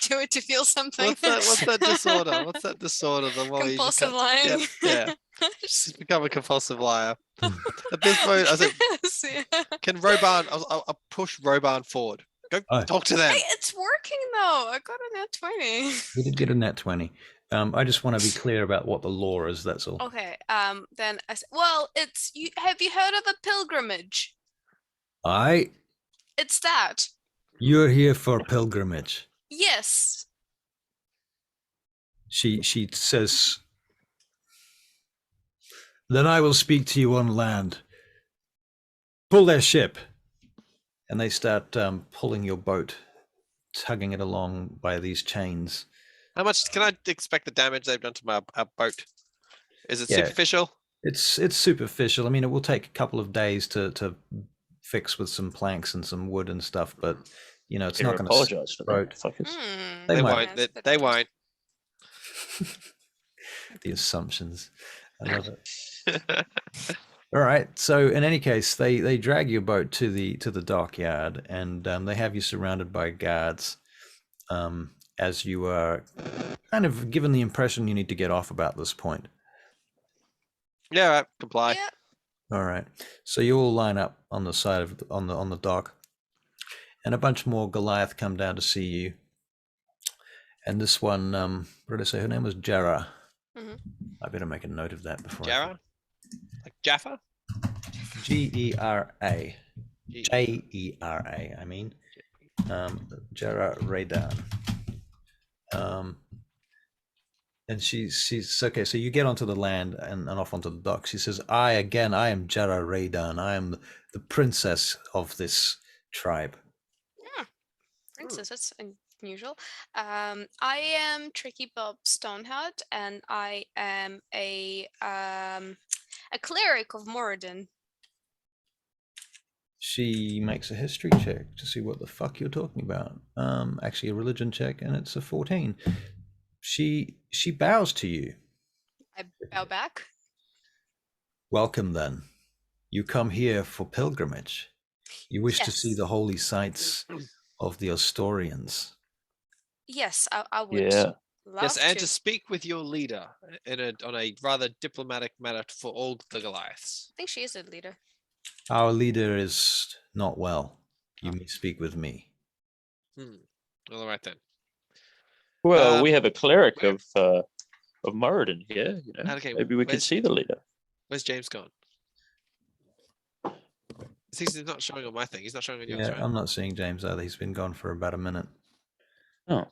Do it to feel something. What's that disorder? What's that disorder? The one where you just Compulsive lying. Yeah. She's become a compulsive liar. At this point, I said, Yes, yeah. can Roban, I'll push Roban forward. Go Oh. talk to them. Hey, it's working though. I got a net 20. You did get a net 20. I just want to be clear about what the law is, that's all. Okay. Then it's you. Have you heard of a pilgrimage? Aye, It's that. you're here for pilgrimage. Yes. She says, "Then I will speak to you on land. Pull their ship." And they start pulling your boat, tugging it along by these chains. How much can I expect the damage they've done to my boat? Is it Yeah. superficial? It's superficial. I mean, it will take a couple of days to fix with some planks and some wood and stuff, but it's They not going to apologize for that. boat. Fuckers. Hmm. They They might. won't. Yes, but They it won't. The assumptions. I love it. All right. So in any case, they drag your boat to the dockyard, and they have you surrounded by guards, as you are kind of given the impression you need to get off about this point. Yeah, right, comply. Yeah. All right. So you all line up on the side of on the dock, and a bunch more Goliath come down to see you. And this one, what did I say? Her name was Jera. Mhm. I better make a note of that before. Jera? Like Jaffa? Gera. Jera. I mean, Jera Raidan. And she's okay. So you get onto the land and off onto the dock. She says, I am Jera Raidan. I am the princess of this tribe. Princess, that's unusual. I am Tricky Bob Stoneheart, and I am a cleric of Moradin. She makes a history check to see what the fuck you're talking about. Actually a religion check, and it's a 14. She bows to you. I bow back. Welcome then. You come here for pilgrimage. You wish to see Yes. the holy sites of the Ostorians. Yes, I would Yeah. love Yes, and to. to speak with your leader on a rather diplomatic matter for all the Goliaths. I think she is a leader. Our leader is not well. You may speak with me. All right then. Well, we have a cleric of Moradin here. You know, Okay, maybe we could see the leader. Where's James gone? He's not showing on my thing. He's not showing on yours, Yeah, right? I'm not seeing James either. He's been gone for about a minute. Oh,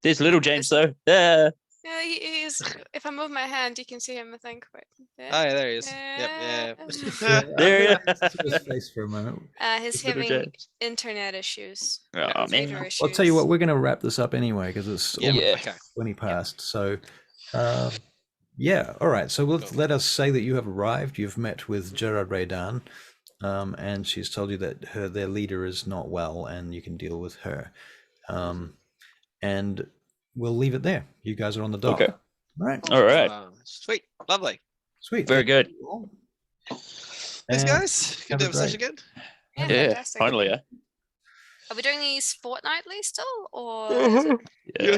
there's little James though. Yeah. Yeah, he is. If I move my hand, you can see him. I think. Wait. Oh, yeah, there he is. Yep, yeah. There he is. See his face for a moment. He's Little having James. internet issues. Oh, Computer man. issues. I'll tell you what, we're going to wrap this up anyway because it's Yeah, almost okay. 20 past. So, yeah, all right. So let us say that you have arrived. You've met with Jera Raidan, and she's told you that their leader is not well, and you can deal with her. And we'll leave it there. You guys are on the dock. Okay. All right. All right. Sweet. Lovely. Sweet. Very good. Thanks, And guys. Good have a to have a session great- again. Yeah, Yeah. fantastic. Finally. Are we doing these fortnightly still, or is it Yeah.